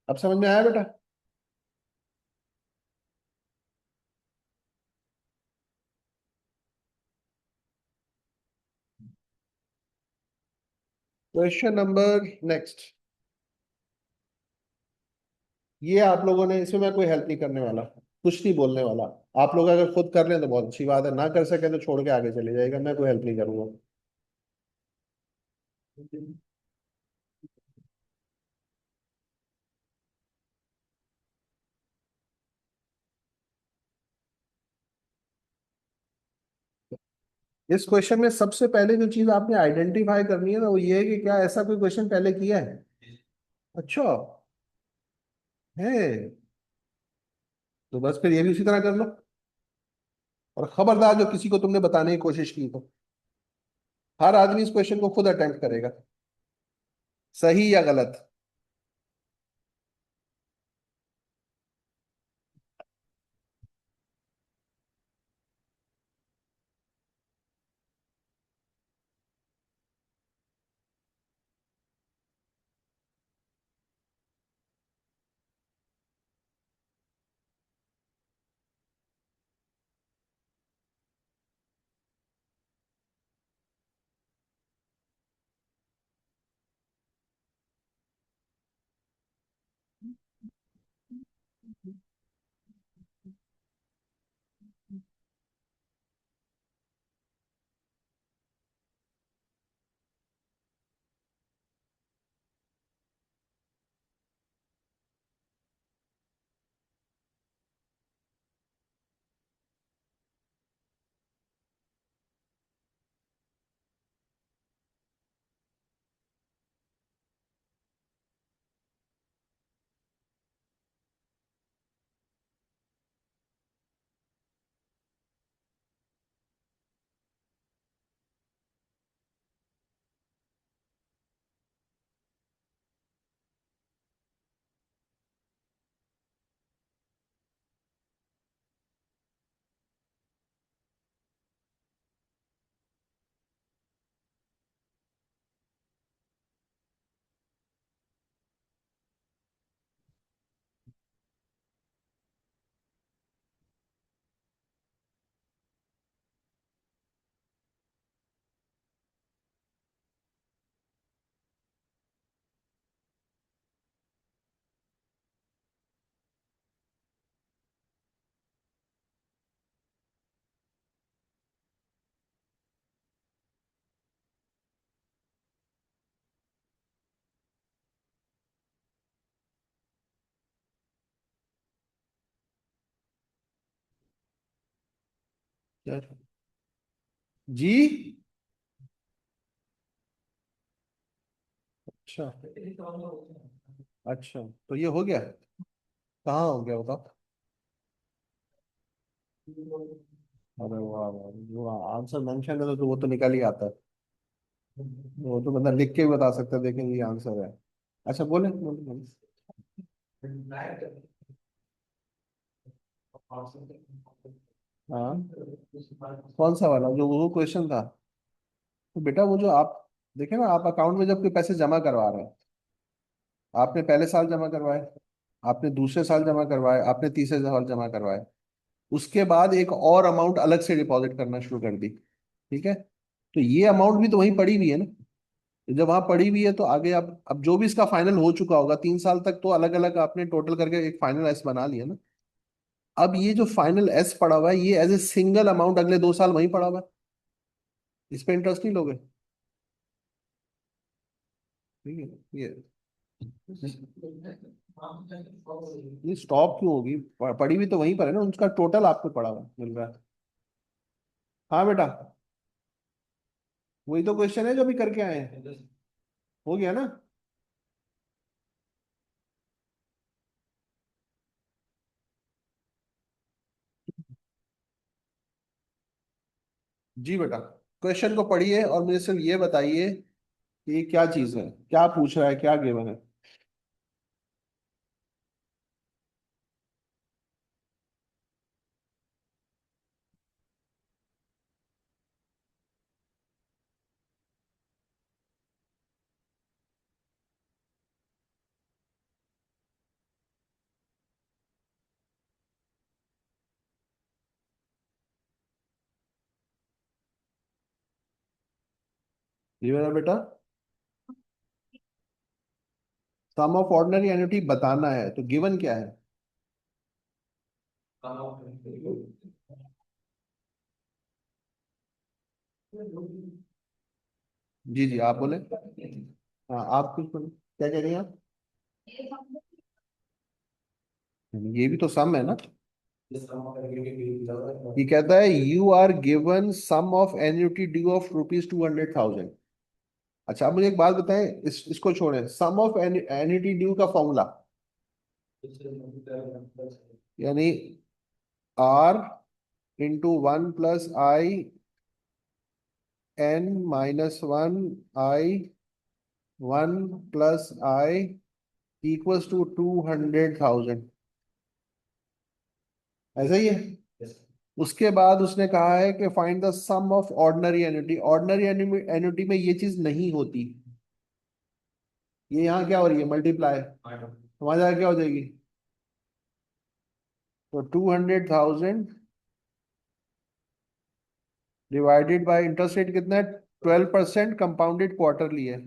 अब समझ में आया बेटा? Question number next. ये आप लोगों ने, इसमें मैं कोई हेल्प नहीं करने वाला, कुछ नहीं बोलने वाला। आप लोग अगर खुद कर लें तो बहुत अच्छी बात है, ना कर सके तो छोड़ के आगे चले जाएगा, मैं कोई हेल्प नहीं करूंगा। इस क्वेश्चन में सबसे पहले जो चीज आपने आइडेंटिफाई करनी है ना, वो ये है कि क्या ऐसा कोई क्वेश्चन पहले किया है। अच्छा है। तो बस फिर ये भी उसी तरह कर लो। और खबरदार जो किसी को तुमने बताने की कोशिश की तो, हर आदमी इस क्वेश्चन को खुद अटेम्प्ट करेगा, सही या गलत। क्या? जी। अच्छा। अच्छा, तो ये हो गया? कहाँ हो गया बताओ? अरे वाह वाह, वो आंसर मेंशन है तो वो तो निकल ही आता है। वो तो बंदा लिख के भी बता सकता है, देखें ये आंसर है। अच्छा, बोले बोले बोले। हाँ, कौन सा वाला जो वो क्वेश्चन था? तो बेटा वो जो आप देखे ना, आप अकाउंट में जब कोई पैसे जमा करवा रहे हैं, आपने पहले साल जमा करवाए, आपने दूसरे साल जमा करवाए, आपने तीसरे साल जमा करवाए, उसके बाद एक और अमाउंट अलग से डिपॉजिट करना शुरू कर दी। ठीक है, तो ये अमाउंट भी तो वहीं पड़ी हुई है ना। तो जब वहां पड़ी हुई है तो आगे अब जो भी इसका फाइनल हो चुका होगा 3 साल तक, तो अलग अलग आपने टोटल करके एक फाइनल एस बना लिया ना। अब ये जो फाइनल एस पड़ा हुआ है, ये एज ए सिंगल अमाउंट अगले 2 साल वहीं पड़ा हुआ है। इस पे इंटरेस्ट नहीं लोगे? ठीक है, ये स्टॉप क्यों होगी? पड़ी हुई तो वहीं पर है ना, उसका टोटल आपको पड़ा हुआ मिल रहा है। हाँ बेटा, वही तो क्वेश्चन है जो भी करके आए हैं। हो गया ना? जी बेटा, क्वेश्चन को पढ़िए और मुझे सिर्फ ये बताइए कि ये क्या चीज है, क्या पूछ रहा है, क्या गिवन है। ये मेरा बेटा, सम ऑफ ऑर्डिनरी एन्युटी बताना है तो गिवन क्या है? जी जी, आप बोले। हाँ, आप कुछ बोले, क्या कह रही हैं आप? ये भी तो सम है ना। ये कहता है you are given sum of annuity due of rupees 200,000। अच्छा, आप मुझे एक बात बताएं, इसको छोड़ें, सम ऑफ एन्युटी ड्यू का फॉर्मूला यानी R into 1 + IN-1 I 1 + I equals to 200,000। ऐसा ही है। उसके बाद उसने कहा है कि find the sum of ordinary annuity. Ordinary annuity में ये चीज नहीं होती। ये यहाँ क्या हो रही है? मल्टीप्लाई। हमारे यहाँ क्या हो जाएगी? तो 200,000 डिवाइडेड बाय इंटरेस्ट रेट कितना है? 12% कंपाउंडेड क्वार्टरली है।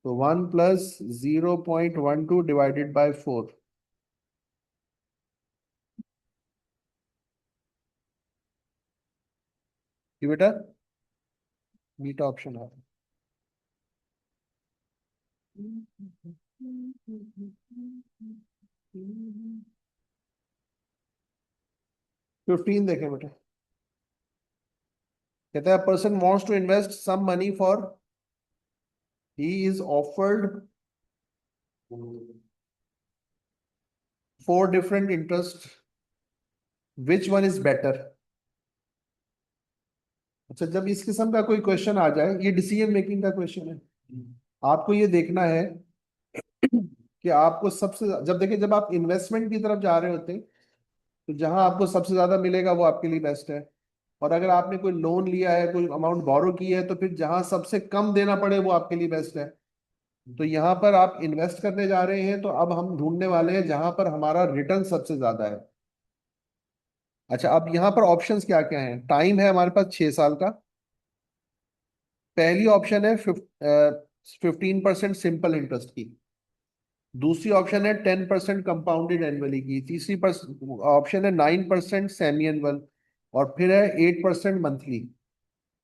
तो 1 + 0.12 डिवाइडेड बाय 4। ये बेटा मीठा ऑप्शन है। 15 देखें बेटा। कहता है person wants to invest some money for, he is offered 4 different interest, which one is better. अच्छा, जब इस किस्म का कोई क्वेश्चन आ जाए, ये डिसीजन मेकिंग का क्वेश्चन है। आपको ये देखना है कि आपको सबसे, जब देखिए जब आप इन्वेस्टमेंट की तरफ जा रहे होते हैं, तो जहां आपको सबसे ज्यादा मिलेगा वो आपके लिए बेस्ट है। और अगर आपने कोई लोन लिया है, कोई अमाउंट बोरो की है, तो फिर जहां सबसे कम देना पड़े वो आपके लिए बेस्ट है। तो यहाँ पर आप इन्वेस्ट करने जा रहे हैं, तो अब हम ढूंढने वाले हैं जहां पर हमारा रिटर्न सबसे ज्यादा है। अच्छा, अब यहाँ पर ऑप्शंस क्या क्या हैं। टाइम है हमारे पास 6 साल का। पहली ऑप्शन है 15% सिंपल इंटरेस्ट की। दूसरी ऑप्शन है 10% कंपाउंडेड एनुअली की। तीसरी ऑप्शन है 9% सेमी एनुअल। और फिर है 8% मंथली।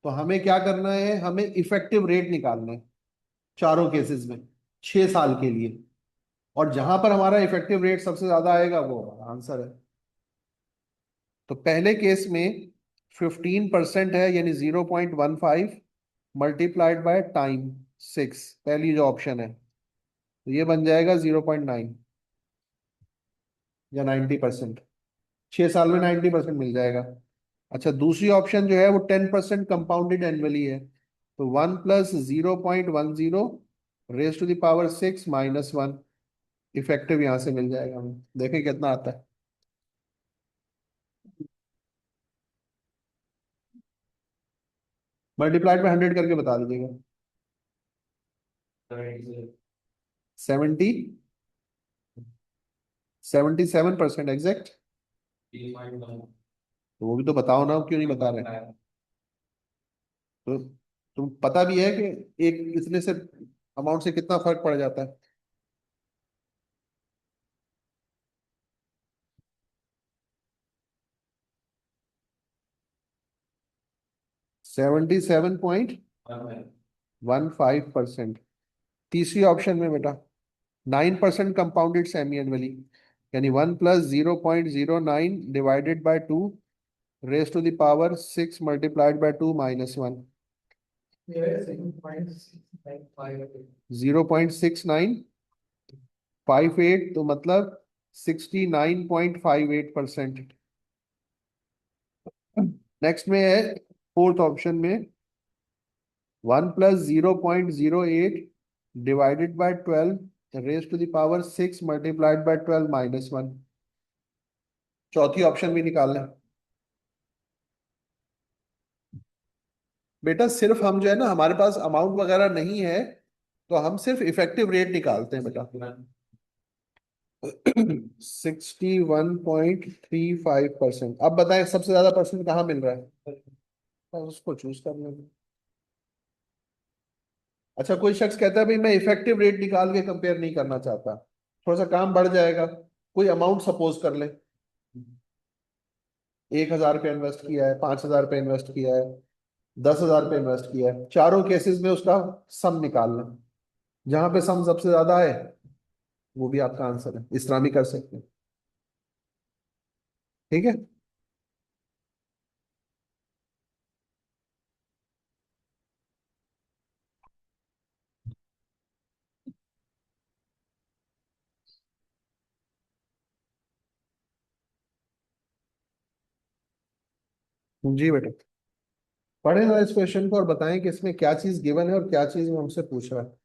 तो हमें क्या करना है, हमें इफेक्टिव रेट निकालना है चारों केसेस में 6 साल के लिए। और जहां पर हमारा इफेक्टिव रेट सबसे ज्यादा आएगा वो हमारा आंसर है। तो पहले केस में 15% है, यानी 0.15 मल्टीप्लाइड बाय टाइम 6, पहली जो ऑप्शन है। तो ये बन जाएगा 0.9 या 90%। 6 साल में 90% मिल जाएगा। अच्छा, दूसरी ऑप्शन जो है वो 10% कंपाउंडेड एनुअली है। तो 1 + 0.10 raise to the power 6 - 1 effective यहां से मिल जाएगा हमें। देखें कितना आता है। मल्टीप्लाइड में 100 करके बता दीजिएगा। 70, 77% एग्जैक्ट। तो वो भी तो बताओ ना, क्यों नहीं बता रहे। तो तुम पता भी है कि एक इतने से अमाउंट से कितना फर्क पड़ जाता है। 77.15%। तीसरी ऑप्शन में बेटा 9% कंपाउंडेड सेमी एनुअली, यानी 1 + 0.09 divided by 2 raise to the power 6 मल्टीप्लाइड बाय 2 - 1। 0.6958, तो मतलब 69.58%। नेक्स्ट में है फोर्थ ऑप्शन में 1 + 0.08 divided by 12 raise to the power 6 मल्टीप्लाइड बाय 12 - 1। चौथी ऑप्शन भी निकालना है। बेटा सिर्फ हम जो है ना, हमारे पास अमाउंट वगैरह नहीं है, तो हम सिर्फ इफेक्टिव रेट निकालते हैं बेटा। 61.35%। अब बताएं सबसे ज्यादा परसेंट कहाँ मिल रहा है, बस उसको चूज कर लेंगे। अच्छा, कोई शख्स कहता है भाई मैं इफेक्टिव रेट निकाल के कंपेयर नहीं करना चाहता, थोड़ा सा काम बढ़ जाएगा। कोई अमाउंट सपोज कर ले, 1,000 रुपये इन्वेस्ट किया है, 5,000 रुपये इन्वेस्ट किया है, 10,000 रुपये इन्वेस्ट किया है। चारों केसेस में उसका सम निकालना, जहां पे सम सबसे ज्यादा है वो भी आपका आंसर है। इस तरह भी कर सकते हैं। ठीक है। जी बेटा, पढ़े ना इस क्वेश्चन को और बताएं कि इसमें क्या चीज गिवन है और क्या चीज वो हमसे पूछ रहा है।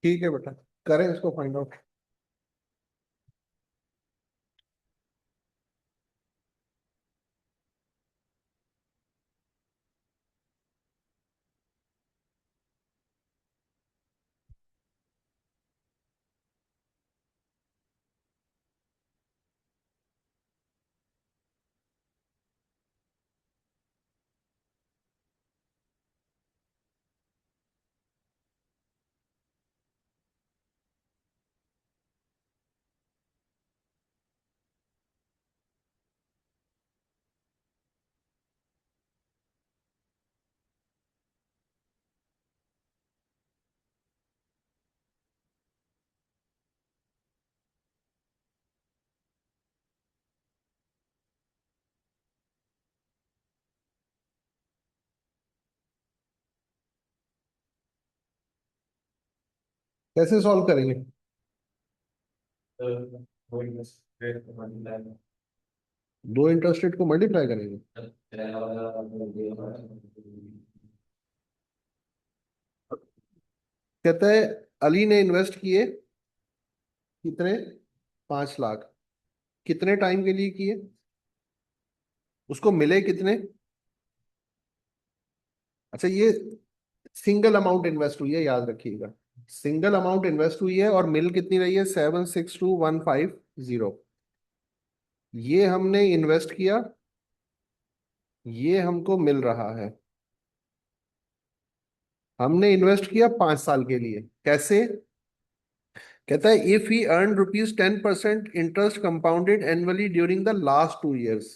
ठीक है बेटा, करें इसको फाइंड आउट। कैसे सॉल्व करेंगे? दो इंटरेस्ट रेट को मल्टीप्लाई करेंगे। कहते हैं अली ने इन्वेस्ट किए कितने, 5 लाख। कितने टाइम के लिए किए, उसको मिले कितने? अच्छा, ये सिंगल अमाउंट इन्वेस्ट हुई है, याद रखिएगा। सिंगल अमाउंट इन्वेस्ट हुई है और मिल कितनी रही है, 762,150। ये हमने इन्वेस्ट किया, ये हमको मिल रहा है। हमने इन्वेस्ट किया 5 साल के लिए, कैसे? कहता है if he earn ₹10% interest compounded annually during the last 2 years।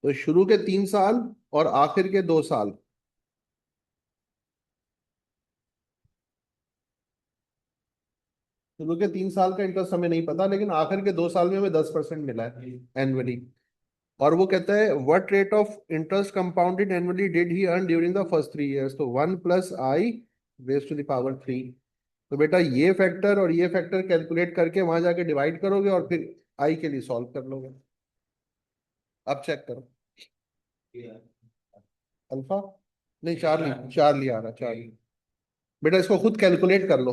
तो शुरू के 3 साल और आखिर के 2 साल। शुरू के 3 साल का इंटरेस्ट हमें नहीं पता, लेकिन आखिर के 2 साल में हमें 10% मिला है एनुअली। और वो कहता है what rate of interest compounded annually did he earn during the first 3 years। तो 1 + i⁻³ तो बेटा ये फैक्टर और ये फैक्टर कैलकुलेट करके वहां जाके डिवाइड करोगे और फिर आई के लिए सॉल्व कर लोगे। अब चेक करो। अल्फा, नहीं चार्ली, चार्ली आ रहा, चार्ली। बेटा इसको खुद कैलकुलेट कर लो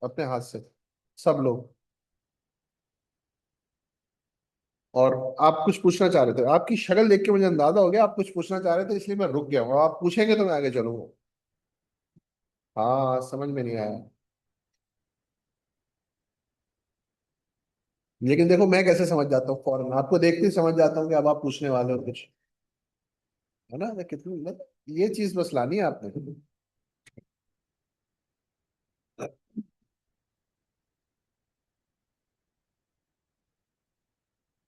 अपने हाथ से, सब लोग। और आप कुछ पूछना चाह रहे थे, आपकी शक्ल देख के मुझे अंदाजा हो गया आप कुछ पूछना चाह रहे थे, इसलिए मैं रुक गया हूँ। अब आप पूछेंगे तो मैं आगे चलूंगा। हाँ, समझ में नहीं आया। लेकिन देखो मैं कैसे समझ जाता हूँ फौरन, आपको देखते ही समझ जाता हूँ कि अब आप पूछने वाले हो कुछ। है ना, मैं कितनी मतलब, ये चीज बस लानी है आपने।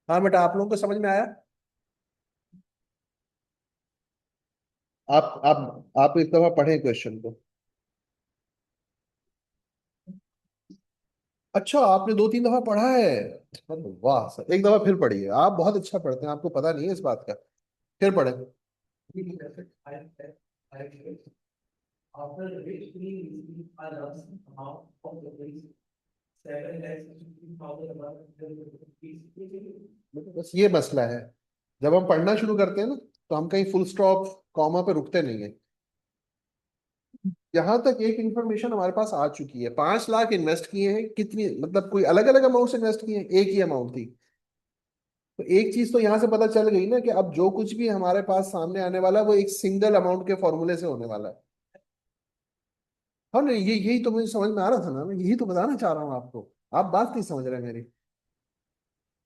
हाँ बेटा, आप लोगों को समझ में आया? आप एक दफा पढ़े क्वेश्चन को। अच्छा, आपने 2-3 दफा पढ़ा है? अरे वाह सर, एक दफा फिर पढ़िए, आप बहुत अच्छा पढ़ते हैं, आपको पता नहीं है इस बात का। फिर पढ़े। बस ये मसला है, जब हम पढ़ना शुरू करते हैं ना, तो हम कहीं फुल स्टॉप कॉमा पे रुकते नहीं है। यहाँ तक एक इंफॉर्मेशन हमारे पास आ चुकी है, 5 लाख इन्वेस्ट किए हैं, कितनी मतलब कोई अलग अलग अमाउंट इन्वेस्ट किए हैं, एक ही अमाउंट थी। तो एक चीज तो यहाँ से पता चल गई ना कि अब जो कुछ भी हमारे पास सामने आने वाला है वो एक सिंगल अमाउंट के फॉर्मूले से होने वाला है। हाँ नहीं, ये यही तो मुझे समझ में आ रहा था ना, मैं यही तो बताना चाह रहा हूँ आपको। आप बात नहीं समझ रहे मेरी।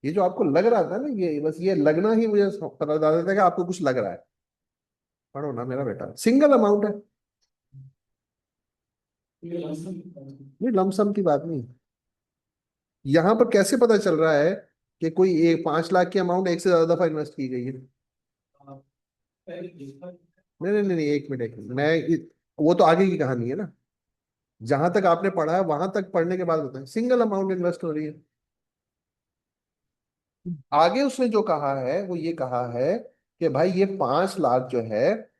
ये जो आपको लग रहा था ना, ये बस ये लगना ही मुझे पता बता देता है कि आपको कुछ लग रहा है। पढ़ो ना मेरा बेटा, सिंगल अमाउंट है। नहीं, लमसम की बात नहीं। यहाँ पर कैसे पता चल रहा है कि कोई एक 5 लाख की अमाउंट एक से ज्यादा दफा इन्वेस्ट की गई है? नहीं नहीं नहीं नहीं, एक मिनट एक मिनट, वो तो आगे की कहानी है ना। जहां तक आपने पढ़ा है वहां तक पढ़ने के बाद बताएं, सिंगल अमाउंट इन्वेस्ट हो रही है। आगे उसने जो कहा है वो ये कहा है कि भाई ये 5 लाख जो है,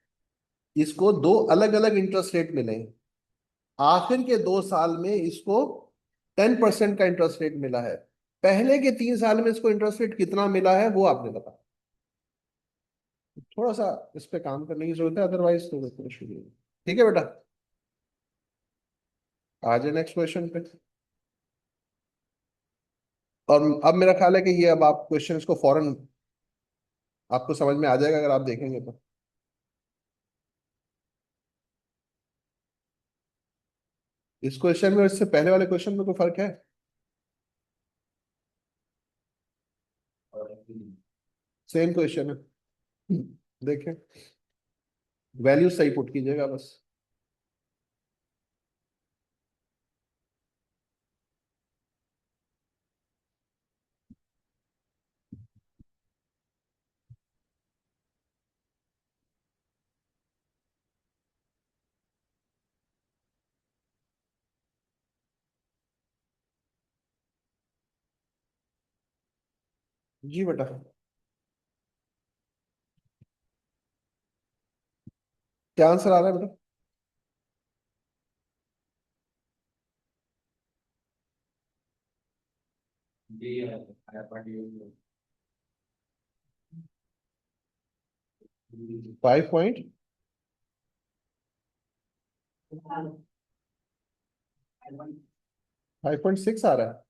इसको दो अलग अलग इंटरेस्ट रेट मिले हैं। आखिर के 2 साल में इसको 10% का इंटरेस्ट रेट मिला है। पहले के 3 साल में इसको इंटरेस्ट रेट कितना मिला है वो आपने बताया। थोड़ा सा इस पे काम करने की जरूरत है, अदरवाइज तो बिल्कुल शुरू। ठीक है बेटा। आ जाए नेक्स्ट क्वेश्चन पे। और अब मेरा ख्याल है कि ये अब आप क्वेश्चन को फौरन आपको समझ में आ जाएगा अगर आप देखेंगे तो। इस क्वेश्चन में और इससे पहले वाले क्वेश्चन में कोई फर्क है? सेम क्वेश्चन है। देखें, वैल्यू सही पुट कीजिएगा बस। जी बेटा। क्या आंसर आ रहा है बेटा? 5.6 आ रहा है।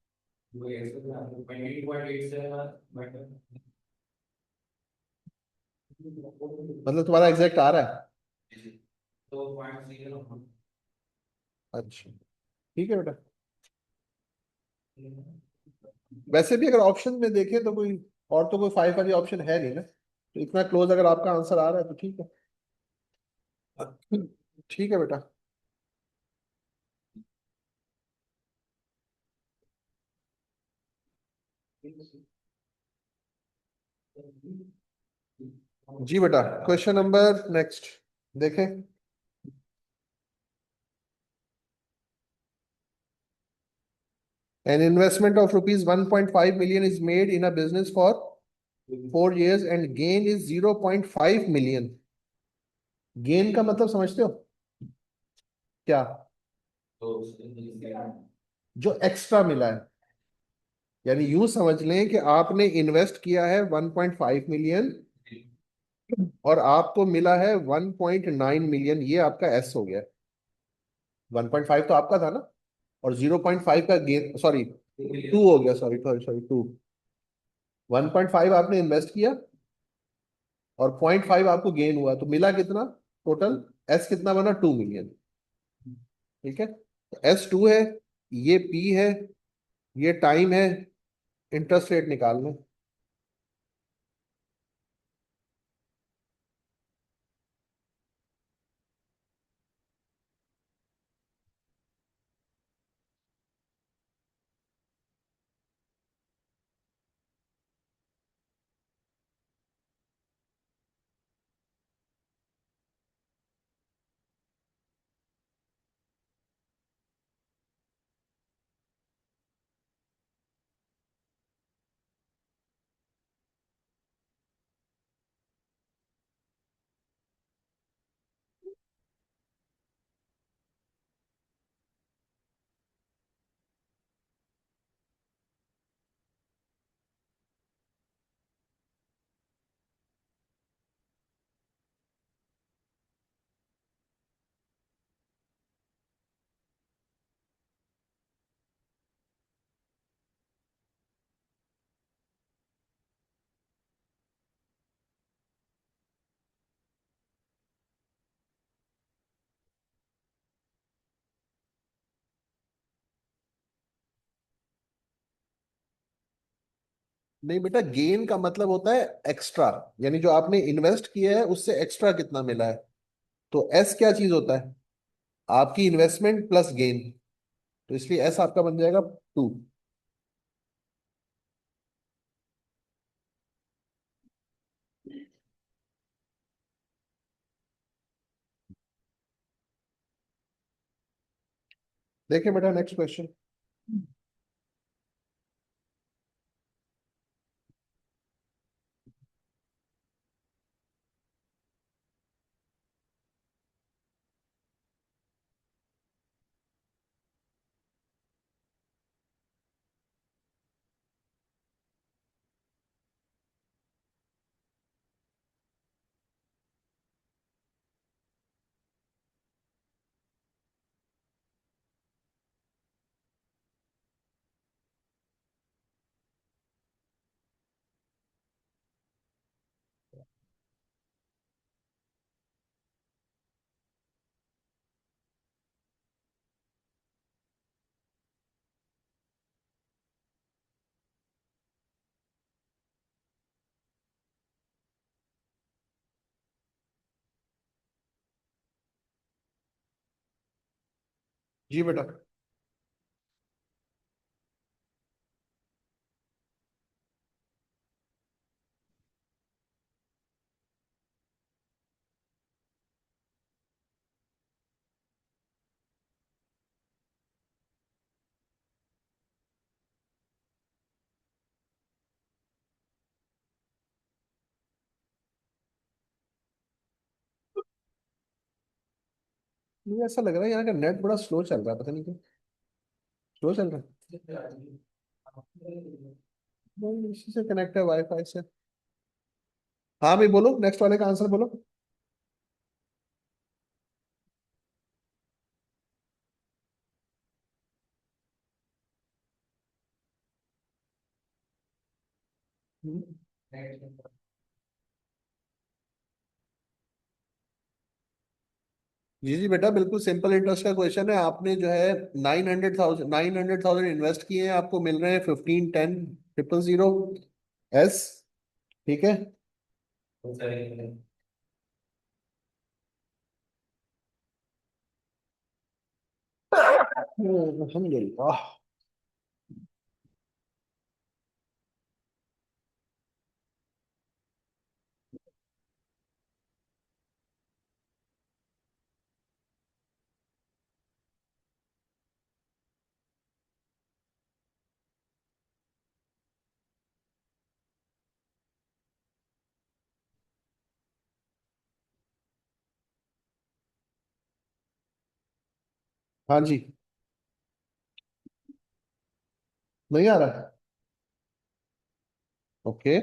मतलब तुम्हारा एग्जैक्ट आ रहा है। अच्छा, ठीक है बेटा। वैसे भी अगर ऑप्शन में देखें तो कोई और तो कोई 5 वाली ऑप्शन है नहीं ना, तो इतना क्लोज अगर आपका आंसर आ रहा है तो ठीक है। ठीक है बेटा। जी बेटा, क्वेश्चन नंबर नेक्स्ट देखें। An investment of rupees 1.5 million is made in a business for 4 years and gain is 0.5 million। Gain का मतलब समझते हो क्या? जो एक्स्ट्रा मिला है। यानी यूं समझ लें कि आपने इन्वेस्ट किया है 1.5 मिलियन और आपको मिला है 1.9 मिलियन, ये आपका एस हो गया। 1.5 तो आपका था ना, और 0.5 का गेन, सॉरी 2 हो गया, सॉरी सॉरी सॉरी 2। 1.5 आपने इन्वेस्ट किया और 0.5 आपको गेन हुआ, तो मिला कितना टोटल? एस कितना बना? 2 मिलियन। ठीक है, तो एस 2 है, ये पी है, ये टाइम है, इंटरेस्ट रेट निकालना है। नहीं बेटा, गेन का मतलब होता है एक्स्ट्रा, यानी जो आपने इन्वेस्ट किया है उससे एक्स्ट्रा कितना मिला है। तो एस क्या चीज होता है? आपकी इन्वेस्टमेंट प्लस गेन। तो इसलिए एस आपका बन जाएगा 2। देखिए बेटा नेक्स्ट क्वेश्चन। जी बेटा। मुझे ऐसा लग रहा है यहाँ का नेट बड़ा स्लो चल रहा है, पता नहीं क्यों स्लो चल रहा है। नहीं, इसी से कनेक्ट है, वाईफाई से। हाँ भाई बोलो, नेक्स्ट वाले का आंसर बोलो। हम्म। जी जी बेटा, बिल्कुल सिंपल इंटरेस्ट का क्वेश्चन है। आपने जो है 900,000 इन्वेस्ट किए हैं, आपको मिल रहे हैं 15, 10, 000 एस। ठीक है। अल्हम्दुलिल्लाह। हाँ जी। नहीं आ रहा है। ओके।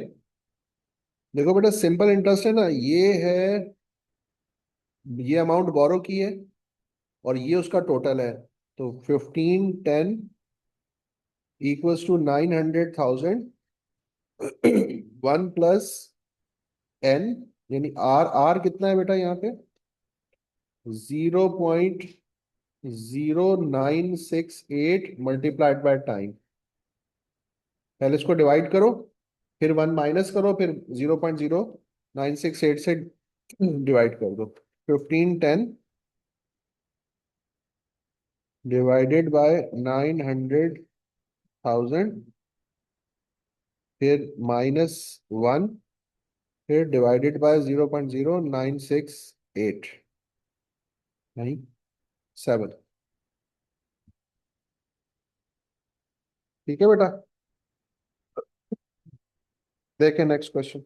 देखो बेटा, सिंपल इंटरेस्ट है ना, ये है, ये अमाउंट बोरो की है और ये उसका टोटल है। तो 15, 10 इक्वल्स टू 900,000। 1 प्लस n, यानी आर, आर कितना है बेटा यहाँ पे? 0.0968 मल्टीप्लाइड बाय टाइम। पहले इसको डिवाइड करो, फिर 1 माइनस करो, फिर 0.0968 से डिवाइड कर दो। 15, 10 डिवाइडेड बाय 900,000, फिर -1, फिर डिवाइडेड बाय 0.0968, नहीं, 7। ठीक है बेटा। देखें नेक्स्ट क्वेश्चन।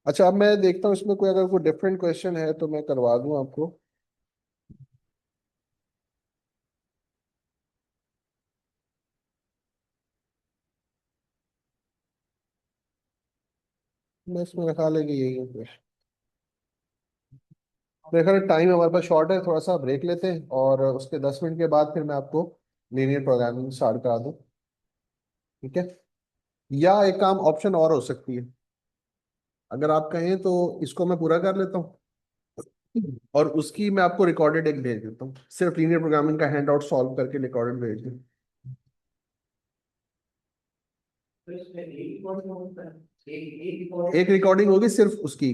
अच्छा, अब मैं देखता हूँ इसमें कोई अगर कोई डिफरेंट क्वेश्चन है तो मैं करवा दूं आपको। मैं इसमें रखा लेंगे यही है क्वेश्चन। मेरे ख्याल टाइम हमारे पास शॉर्ट है, थोड़ा सा ब्रेक लेते हैं और उसके 10 मिनट के बाद फिर मैं आपको लीनियर प्रोग्रामिंग स्टार्ट करा दूं। ठीक है। या एक काम ऑप्शन और हो सकती है, अगर आप कहें तो इसको मैं पूरा कर लेता हूँ और उसकी मैं आपको रिकॉर्डेड एक भेज देता हूँ, सिर्फ लीनियर प्रोग्रामिंग का हैंड आउट सॉल्व करके रिकॉर्डेड भेज दूँ। एक रिकॉर्डिंग होगी सिर्फ उसकी,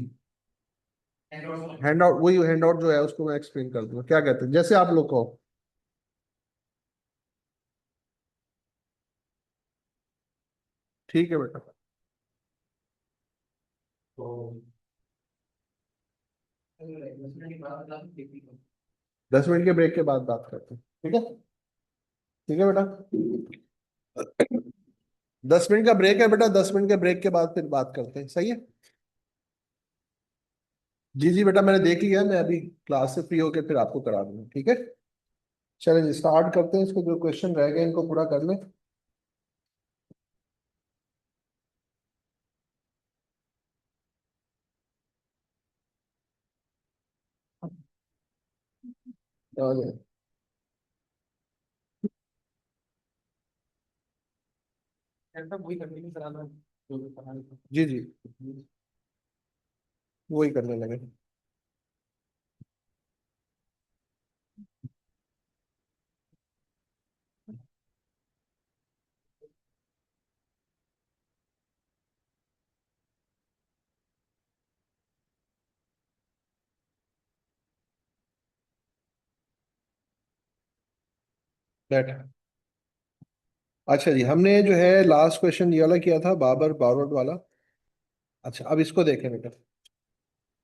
हैंड आउट, वही हैंड आउट जो है उसको मैं एक्सप्लेन कर दूंगा, क्या कहते हैं, जैसे आप लोग कहो। ठीक है बेटा। तो 10 मिनट के ब्रेक के बाद बात करते हैं, ठीक है। ठीक है बेटा। 10 मिनट का ब्रेक है बेटा, 10 मिनट के ब्रेक के बाद फिर बात करते हैं, सही है। जी जी बेटा, मैंने देख लिया, मैं अभी क्लास से फ्री होकर फिर आपको करा दूंगा, ठीक है। चलें जी, स्टार्ट करते हैं, इसको जो क्वेश्चन रह गए इनको पूरा कर लें। आ जाए। जी जी, वही करने लगे। बैठ। अच्छा जी, हमने जो है लास्ट क्वेश्चन ये वाला किया था, बाबर बारोड वाला। अच्छा, अब इसको देखें बेटा।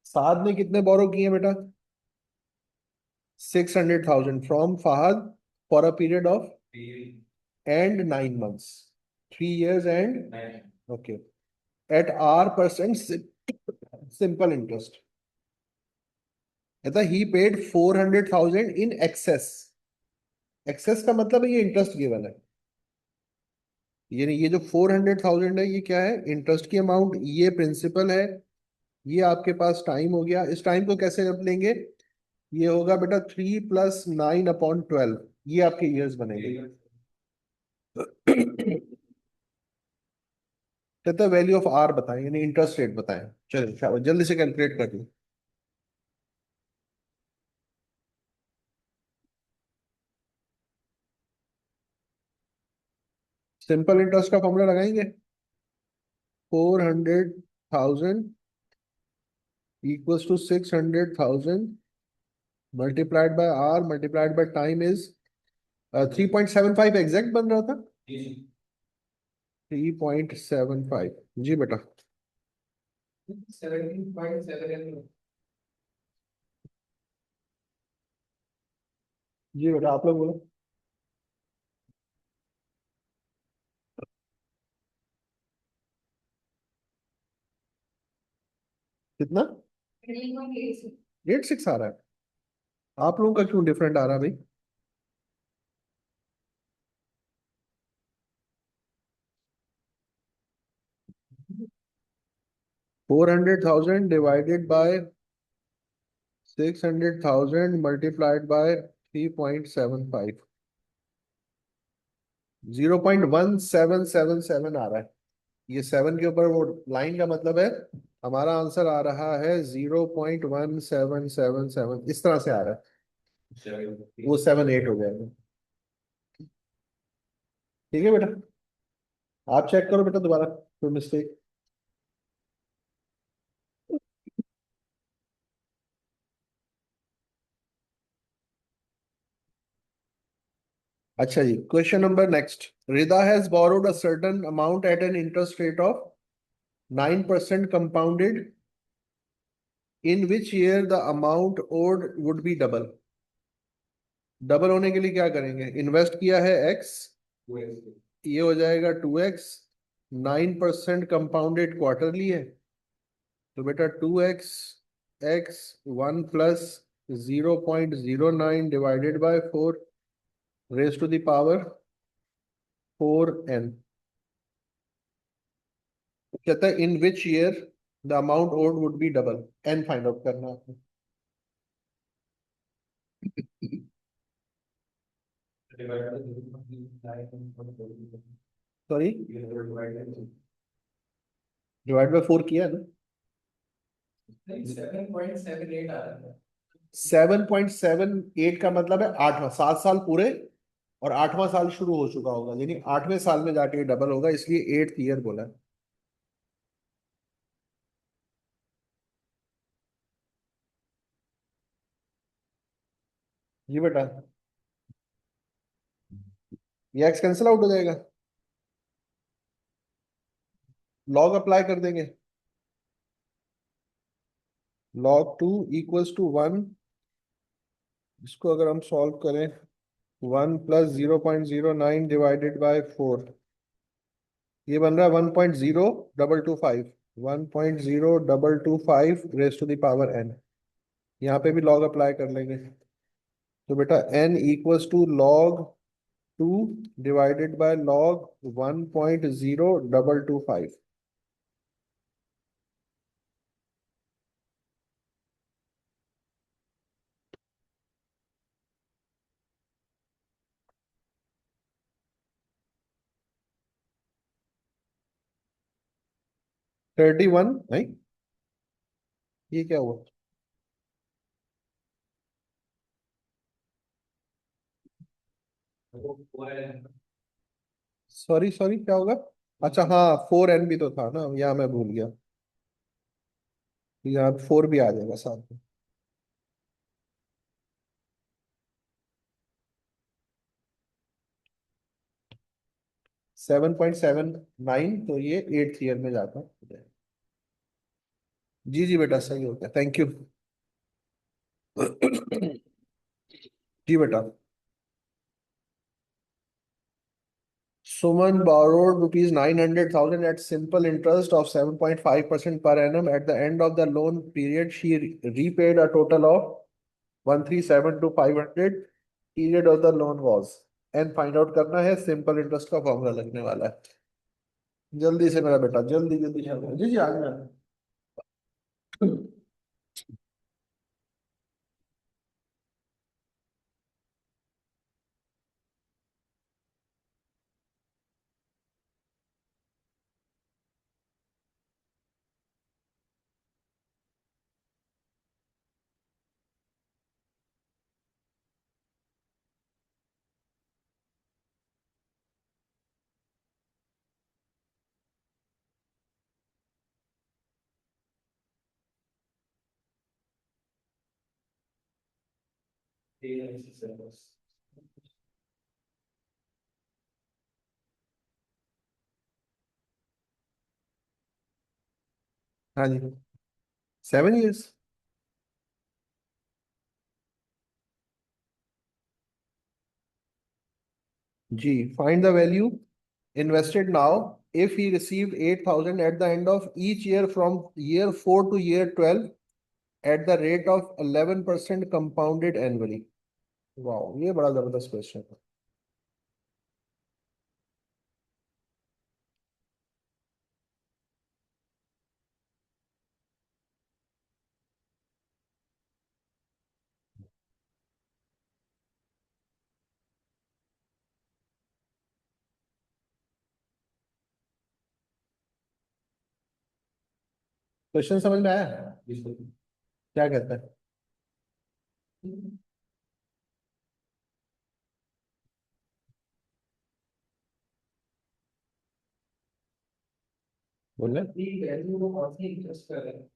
साद ने कितने बोरो किए बेटा? 600,000 from Fahad for a period of and 9 months, 3 years and okay, at R% simple interest. कहता he paid 400,000 in excess. Excess का मतलब है ये इंटरेस्ट गिवन है। ये जो 400,000 है ये क्या है? इंटरेस्ट की अमाउंट। ये प्रिंसिपल है। ये आपके पास टाइम हो गया। इस टाइम को कैसे आप लेंगे? ये होगा बेटा 3 + 9/12। ये आपके ईयर्स बनेंगे। कहता है वैल्यू ऑफ आर बताएं, यानी इंटरेस्ट रेट बताएं। चलिए शाबाश, जल्दी से कैलकुलेट कर लो। सिंपल इंटरेस्ट का फॉर्मूला लगाएंगे। 400,000 = 600,000 multiplied by R multiplied by time is 3.75 exact बन रहा था। 3.75 जी बेटा। 17.7। जी बेटा, आप लोग बोलो कितना? 86 आ रहा है। आप लोगों का क्यों डिफरेंट आ रहा है भाई? 400,000 डिवाइडेड बाय 600,000 मल्टीप्लाइड बाय 3.75, 0.1777 आ रहा है। ये सेवन के ऊपर वो लाइन का मतलब है। हमारा आंसर आ रहा है 0.1777, इस तरह से आ रहा है। वो 7 8 हो गया। ठीक है बेटा, आप चेक करो बेटा दोबारा, कोई मिस्टेक। अच्छा जी, question number next. Rida has borrowed a certain amount at an interest rate of 9% compounded, in which year the amount owed would be double. Double होने के लिए क्या करेंगे? इन्वेस्ट किया है एक्स, ये हो जाएगा 2x। 9% कंपाउंडेड क्वार्टरली है, तो बेटा 2x x 1 + 0.09 divided by 4 raise to the power 4n। कहता है in which year the amount owed would be double. N find out करना है। सॉरी, डिवाइड बाय 4 किया ना? 7.78 का मतलब है आठवां, 7 साल पूरे और आठवां साल शुरू हो चुका होगा, यानी 8वें साल में जाके डबल होगा, इसलिए 8th ईयर बोला है। जी बेटा, ये एक्स कैंसिल आउट हो जाएगा। लॉग अप्लाई कर देंगे। log 2 = 1। इसको अगर हम सॉल्व करें, 1 + 0.09 डिवाइडेड बाय 4, ये बन रहा है 1.0225। 1.0225 raise to the power n। यहाँ पे भी लॉग अप्लाई कर लेंगे, तो बेटा n = log 2 divided by log 1.0225। 31 नहीं, ये क्या हुआ? सॉरी सॉरी, क्या होगा? अच्छा हाँ, 4n भी तो था ना, यहाँ मैं भूल गया। यहाँ 4 भी आ जाएगा साथ में। 7.79, तो ये 8th ईयर में जाता है। जी जी बेटा, सही हो गया, थैंक यू। जी बेटा। Suman borrowed rupees 900,000 at simple interest of 7.5% per annum. At the end of the loan period, she repaid a total of 137 to 500. Period of the loan was, and find out करना है, simple interest का formula लगने वाला है। जल्दी से मेरा बेटा, जल्दी जल्दी जल्दी, जी जी आ गया। हाँ जी। 7 years। जी, find the value invested now if he received 8,000 at the end of each year from year 4 to year 12 at the rate of 11% compounded annually। वाह, ये बड़ा जबरदस्त क्वेश्चन है। क्वेश्चन समझ में आया? क्या कहता है? बोले। वैल्यू को कौन सी इंटरेस्ट कर रहे हैं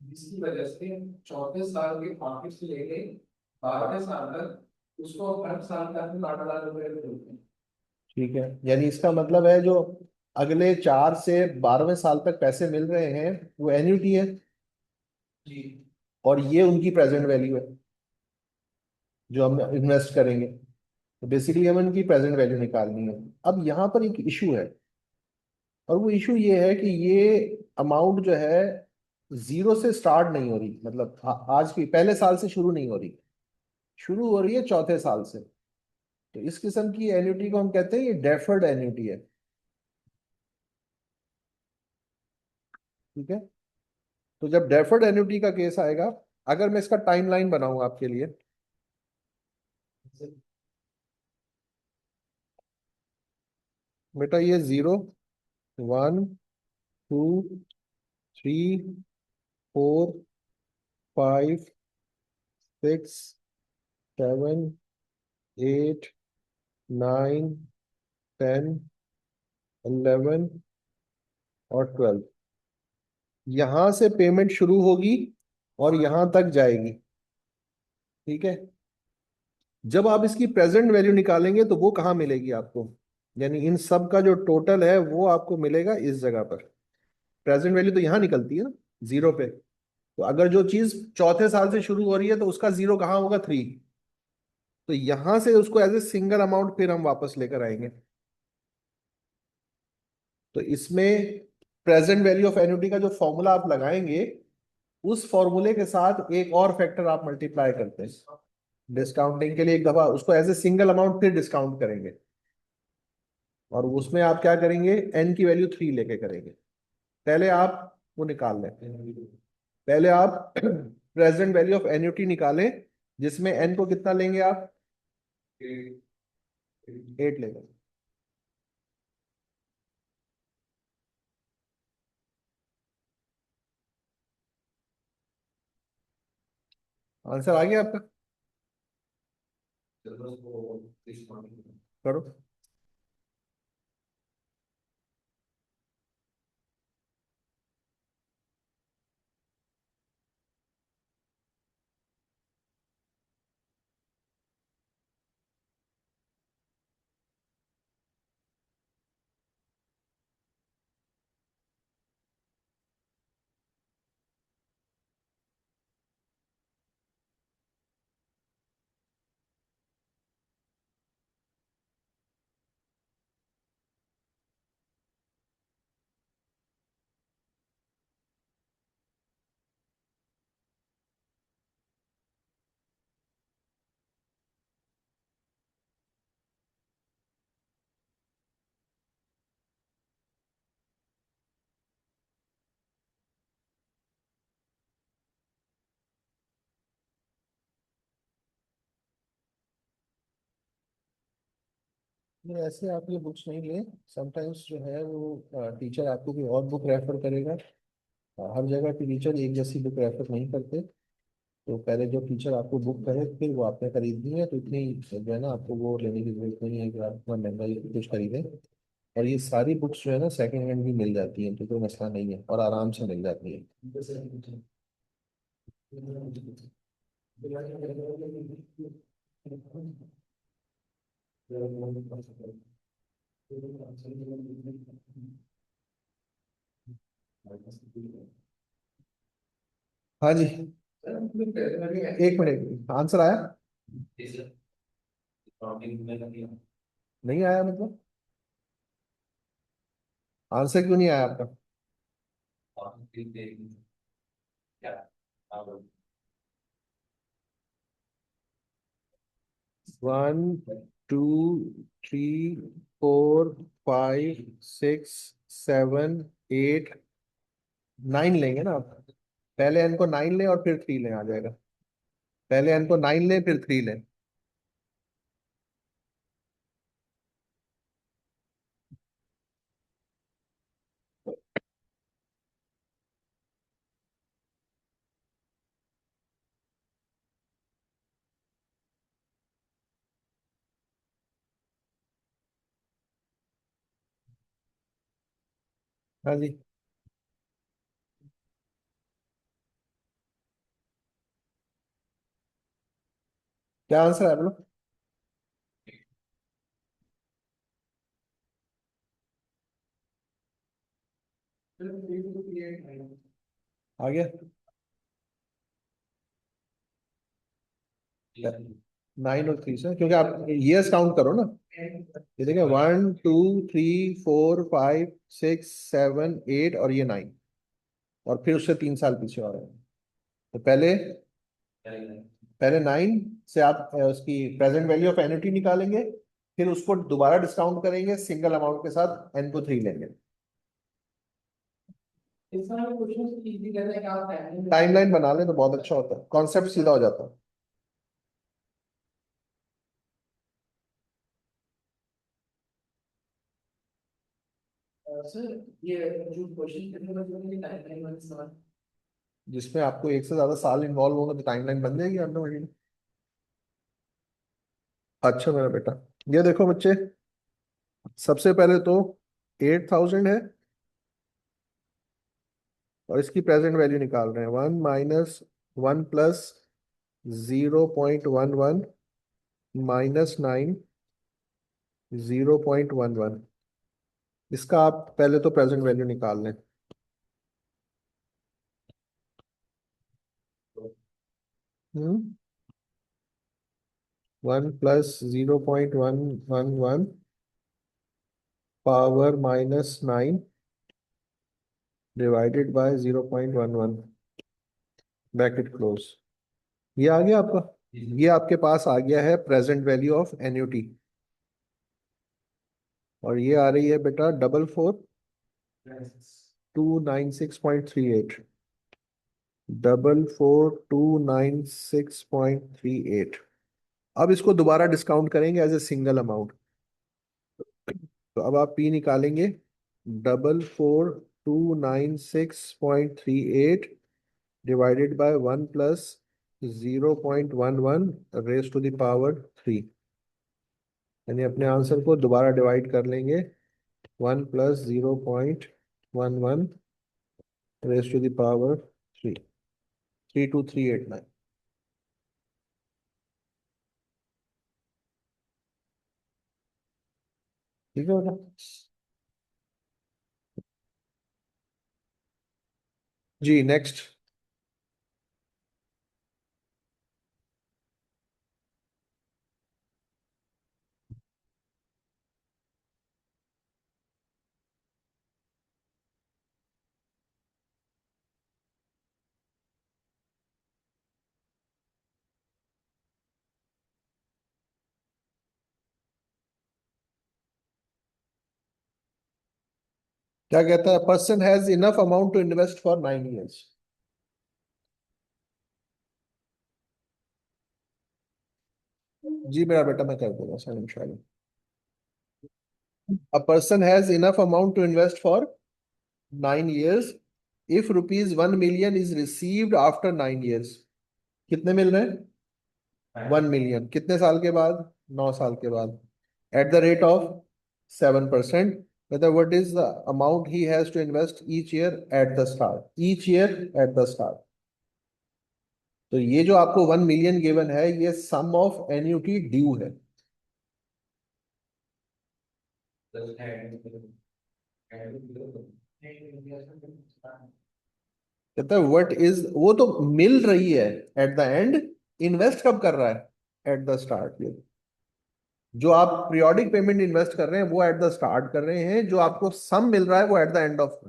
जिसकी वजह से 34 साल के वापिस से लेके 12वें साल तक उसको हर साल का 8 लाख रुपए मिलते हैं। ठीक है, यानी इसका मतलब है जो अगले 4 से 12वें साल तक पैसे मिल रहे हैं वो एन्युटी है, जी। और ये उनकी प्रेजेंट वैल्यू है जो हम इन्वेस्ट करेंगे। तो बेसिकली हमें उनकी प्रेजेंट वैल्यू निकालनी है। अब यहाँ पर एक इशू है, और वो इशू ये है कि ये अमाउंट जो है जीरो से स्टार्ट नहीं हो रही, मतलब आज की पहले साल से शुरू नहीं हो रही, शुरू हो रही है चौथे साल से। तो इस किस्म की एन्युटी को हम कहते हैं ये डेफर्ड एन्युटी है। ठीक है। तो जब डेफर्ड एन्युटी का केस आएगा, अगर मैं इसका टाइमलाइन बनाऊं आपके लिए, बेटा ये 0, 1, 2, 3, 4, 5, 6, 7, 8, 9, 10, 11 और 12, यहां से पेमेंट शुरू होगी और यहां तक जाएगी। ठीक है। जब आप इसकी प्रेजेंट वैल्यू निकालेंगे तो वो कहाँ मिलेगी आपको, यानी इन सब का जो टोटल है वो आपको मिलेगा इस जगह पर। प्रेजेंट वैल्यू तो यहाँ निकलती है ना, जीरो पे। तो अगर जो चीज चौथे साल से शुरू हो रही है तो उसका जीरो कहाँ होगा, 3। तो यहां से उसको एज ए सिंगल अमाउंट फिर हम वापस लेकर आएंगे। तो इसमें प्रेजेंट वैल्यू ऑफ एन्युटी का जो फॉर्मूला आप लगाएंगे, उस फॉर्मूले के साथ एक और फैक्टर आप मल्टीप्लाई करते हैं डिस्काउंटिंग के लिए, एक दफा उसको एज ए सिंगल अमाउंट फिर डिस्काउंट करेंगे, और उसमें आप क्या करेंगे, एन की वैल्यू 3 लेके करेंगे। पहले आप वो निकाल लें, पहले आप प्रेजेंट वैल्यू ऑफ एन्युटी निकालें, जिसमें एन को कितना लेंगे आप, 8 लेंगे। आंसर आ गया आपका? करो। नहीं, ऐसे आप ये बुक्स नहीं लें। समटाइम्स जो है वो टीचर आपको कोई और बुक रेफर करेगा। हर जगह की टीचर एक जैसी बुक रेफर नहीं करते। तो पहले जो टीचर आपको बुक करे फिर वो आपने खरीदनी है, तो इतनी जो है ना आपको वो लेने की जरूरत नहीं है कि आप इतना महंगा ही कुछ खरीदें। और ये सारी बुक्स जो है ना सेकंड हैंड भी मिल जाती हैं, तो कोई मसला नहीं है और आराम से मिल जाती है। हाँ जी, एक मिनट, आंसर आया? नहीं आया मतलब? आंसर क्यों नहीं आया आपका? 1 2 3 4 5 6 7 8 9 लेंगे ना आप? पहले n को 9 लें और फिर 3 लें, आ जाएगा। पहले n को 9 लें फिर 3 लें। हाँ जी, क्या आंसर है बोलो? आ गया? 9 और 3 से, क्योंकि आप ईयर्स काउंट करो ना। ये देखिए, 1 2 3 4 5 6 7 8 और ये 9, और फिर उससे 3 साल पीछे और है। तो पहले पहले 9 से आप उसकी प्रेजेंट वैल्यू ऑफ एन्युटी निकालेंगे। फिर उसको दोबारा डिस्काउंट करेंगे सिंगल अमाउंट के साथ, एन को 3 लेंगे। टाइमलाइन बना लें तो बहुत अच्छा होता है, कॉन्सेप्ट सीधा हो जाता है। सर ये जो क्वेश्चन करने वाले हैं टाइमलाइन वाले सवाल। जिसमें आपको एक से ज्यादा साल इन्वॉल्व होंगे तो टाइमलाइन बन जाएगी ऑटोमेटिक। अच्छा मेरा बेटा, ये देखो बच्चे, सबसे पहले तो 8,000 है, और इसकी प्रेजेंट वैल्यू निकाल रहे हैं। 1 - 1 + 0.11 -9 0.11। इसका आप पहले तो प्रेजेंट वैल्यू निकाल लें। 1 + 0.111 power -9 divided by 0.11, bracket close. ये आ गया आपका? ये आपके पास आ गया है प्रेजेंट वैल्यू ऑफ एन्युटी। और ये आ रही है बेटा 44,296.38। 44,296.38। अब इसको दोबारा डिस्काउंट करेंगे एज ए सिंगल अमाउंट। तो अब आप पी निकालेंगे। 44,296.38 divided by 1 + 0.11 raise to the power 3। यानी अपने आंसर को दोबारा डिवाइड कर लेंगे। 1 + 0.11 रेज टू द पावर 3, 32389। ठीक है बेटा? जी नेक्स्ट। क्या कहता है? Person has enough amount to invest for 9 years। जी मेरा बेटा, मैं कर दूंगा सर इंशाल्लाह। A person has enough amount to invest for 9 years. If rupees 1 million is received after 9 years, कितने मिल रहे हैं? 1 million कितने साल के बाद? 9 साल के बाद, एट द रेट ऑफ 7%. मतलब what is the amount he has to invest each year at the start, each year at the start. तो ये जो आपको 1 million गिवन है, ये सम ऑफ एन्युटी ड्यू है. कहता है व्हाट इज, वो तो मिल रही है एट द एंड, इन्वेस्ट कब कर रहा है? At the start. ये जो आप पीरियोडिक पेमेंट इन्वेस्ट कर रहे हैं वो एट द स्टार्ट कर रहे हैं, जो आपको सम मिल रहा है वो at the end of.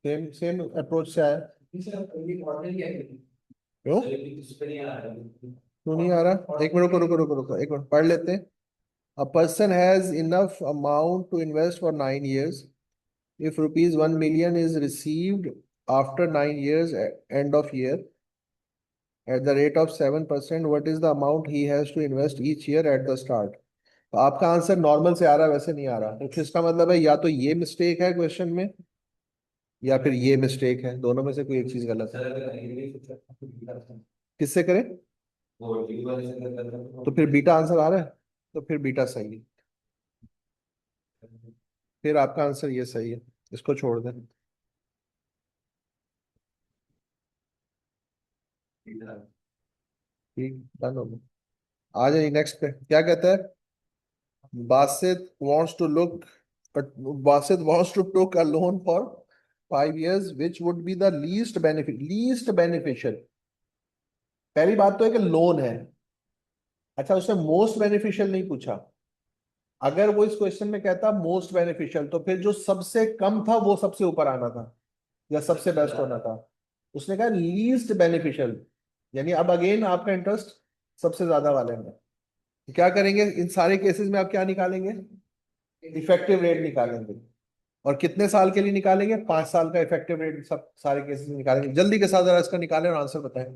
Same same approach से आया. क्यों क्यों नहीं आ रहा? एक मिनट, रुको रुको रुको रुको, एक मिनट पढ़ लेते हैं. A person has enough amount to invest for 9 years. If rupees 1 million is received after 9 years, end of year, at the rate of 7%, what is the amount he has to invest each year at the start? तो आपका answer normal से आ रहा है, वैसे नहीं आ रहा. तो इसका मतलब है या तो ये मिस्टेक है क्वेश्चन में, या फिर ये मिस्टेक है. दोनों में से कोई एक चीज गलत है. किससे करें? तो फिर बीटा आंसर आ रहा है, तो फिर बीटा सही है. फिर आपका आंसर ये सही है, इसको छोड़ दें. ठीक, डन हो गया. आ जाइए नेक्स्ट पे, क्या कहता है? Basit wants to look, Basit wants to took a loan for 5 years. Which would be the least beneficial? पहली बात तो है कि लोन है. अच्छा, उसने मोस्ट बेनिफिशियल नहीं पूछा. अगर वो इस क्वेश्चन में कहता मोस्ट बेनिफिशियल, तो फिर जो सबसे कम था वो सबसे ऊपर आना था, या सबसे बेस्ट होना था. उसने कहा लीस्ट बेनिफिशियल, यानी अब अगेन आपका इंटरेस्ट सबसे ज्यादा वाले में. क्या करेंगे इन सारे केसेस में? आप क्या निकालेंगे? इफेक्टिव रेट निकालेंगे. और कितने साल के लिए निकालेंगे? 5 साल का इफेक्टिव रेट सब सारे केसेस में निकालेंगे. जल्दी के साथ जरा इसका निकालें और आंसर बताएं.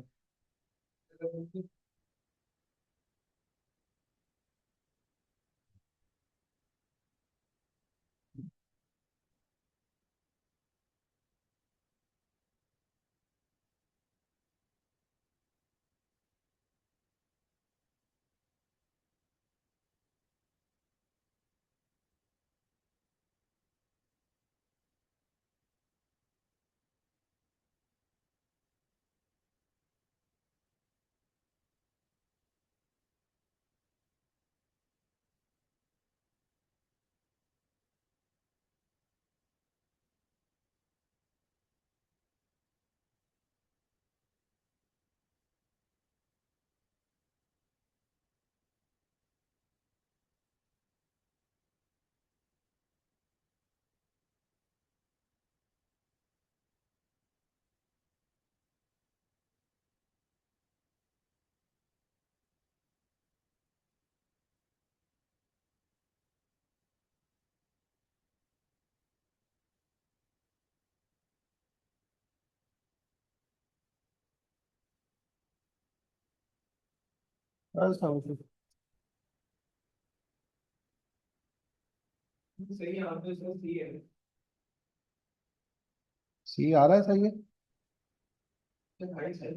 सही है, आपने इसमें सही है। सी आ रहा है, सही है. भाई सही है।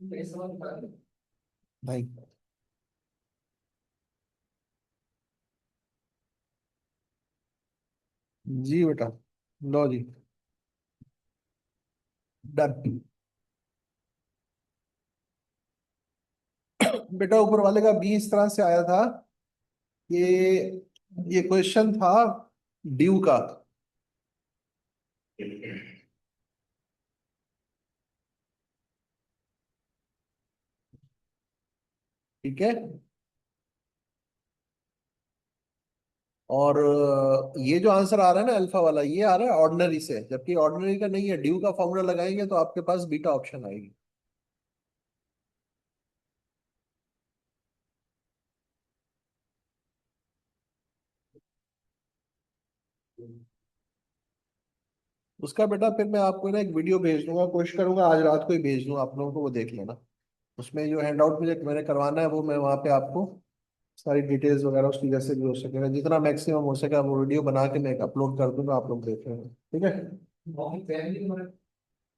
ये समझ पा रहे हैं? भाई जी बेटा, लो जी, डन। बेटा ऊपर वाले का बी इस तरह से आया था कि ये क्वेश्चन था ड्यू का। ठीक है। और ये जो आंसर आ रहा है ना अल्फा वाला, ये आ रहा है ऑर्डिनरी से, जबकि ऑर्डिनरी का नहीं है। ड्यू का फॉर्मूला लगाएंगे तो आपके पास बीटा ऑप्शन आएगी। उसका बेटा फिर मैं आपको ना एक वीडियो भेज दूंगा, कोशिश करूंगा आज रात को ही भेज दूं आप लोगों को, वो देख लेना। उसमें जो हैंड आउट मुझे मैंने करवाना है वो मैं वहाँ पे आपको सारी डिटेल्स वगैरह उसकी जैसे भी हो सकेगा, जितना मैक्सिमम हो सके वो वीडियो बना के मैं अपलोड कर दूंगा, आप लोग देख लेना। ठीक है। बहुत फैमिली हमारे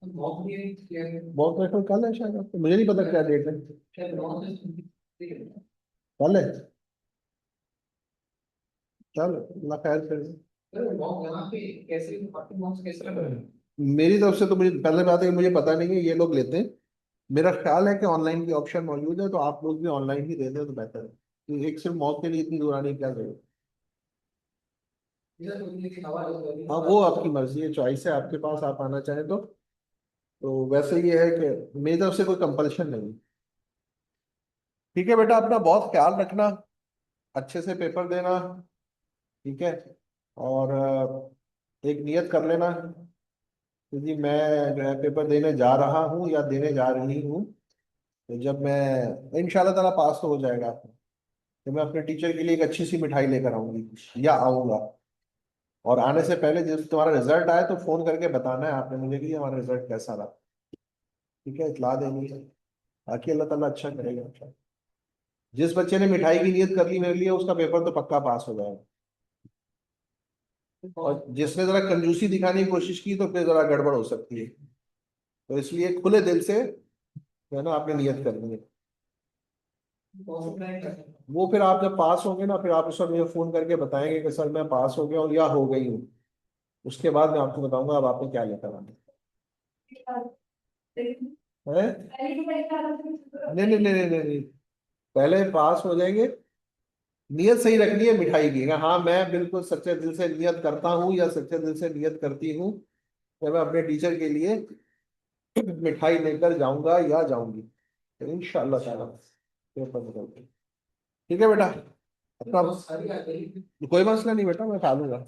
बहुत भी किया है। बहुत मेरे ख्याल कल है शायद, आपको मुझे नहीं पता क्या डेट है। शायद बहुत ठीक है। कल है। चलो अल्लाह खैर करे। अरे बहुत यहाँ पे कैसे पार्टी बॉक्स कैसे लग रहा है? मेरी तरफ से तो मुझे पहले बात है कि मुझे पता नहीं है, ये लोग लेते हैं। मेरा ख्याल है कि ऑनलाइन की ऑप्शन मौजूद है, तो आप लोग भी ऑनलाइन ही दे दें तो बेहतर है, कि एक सिर्फ मौत के लिए इतनी दूर आने की क्या जरूरत। इधर तो ये हवा है हाँ वो आपकी मर्जी है, चॉइस है आपके पास, आप आना चाहें तो वैसे ये है कि मेरी तरफ से कोई कंपल्शन नहीं। ठीक है बेटा, अपना बहुत ख्याल रखना, अच्छे से पेपर देना। ठीक है। और एक नियत कर लेना कि मैं जो है पेपर देने जा रहा हूँ या देने जा रही हूँ, तो जब मैं इंशाल्लाह ताला पास तो हो जाएगा, तो मैं अपने टीचर के लिए एक अच्छी सी मिठाई लेकर आऊंगी या आऊंगा। और आने से पहले जब तुम्हारा रिजल्ट आए तो फोन करके बताना है आपने मुझे कि हमारा रिजल्ट कैसा रहा। ठीक है, इतला देनी है। बाकी अल्लाह ताला अच्छा करेगा। जिस बच्चे ने मिठाई की नियत कर ली मेरे लिए, उसका पेपर तो पक्का पास हो जाएगा। और जिसने जरा कंजूसी दिखाने की कोशिश की तो फिर जरा गड़बड़ हो सकती है। तो इसलिए खुले दिल से जो है ना आपने नियत करनी है। बहुत नहीं कर वो फिर आप जब पास होंगे ना, फिर आप उस वक्त मुझे फोन करके बताएंगे कि सर मैं पास हो गया हूँ या हो गई हूँ। उसके बाद मैं आपको बताऊंगा अब आपने क्या लेकर आना है। नहीं नहीं नहीं नहीं नहीं नहीं। पहले पास हो जाएंगे। नियत सही रखनी है मिठाई की, हाँ मैं बिल्कुल सच्चे दिल से नियत करता हूँ या सच्चे दिल से नियत करती हूँ कि मैं अपने टीचर के लिए मिठाई लेकर जाऊंगा या जाऊंगी, तो इंशाअल्लाह ताला पेपर निकलते। ठीक है बेटा, अपना बहुत सारी आ गई। कोई मसला नहीं बेटा, मैं खा लूंगा।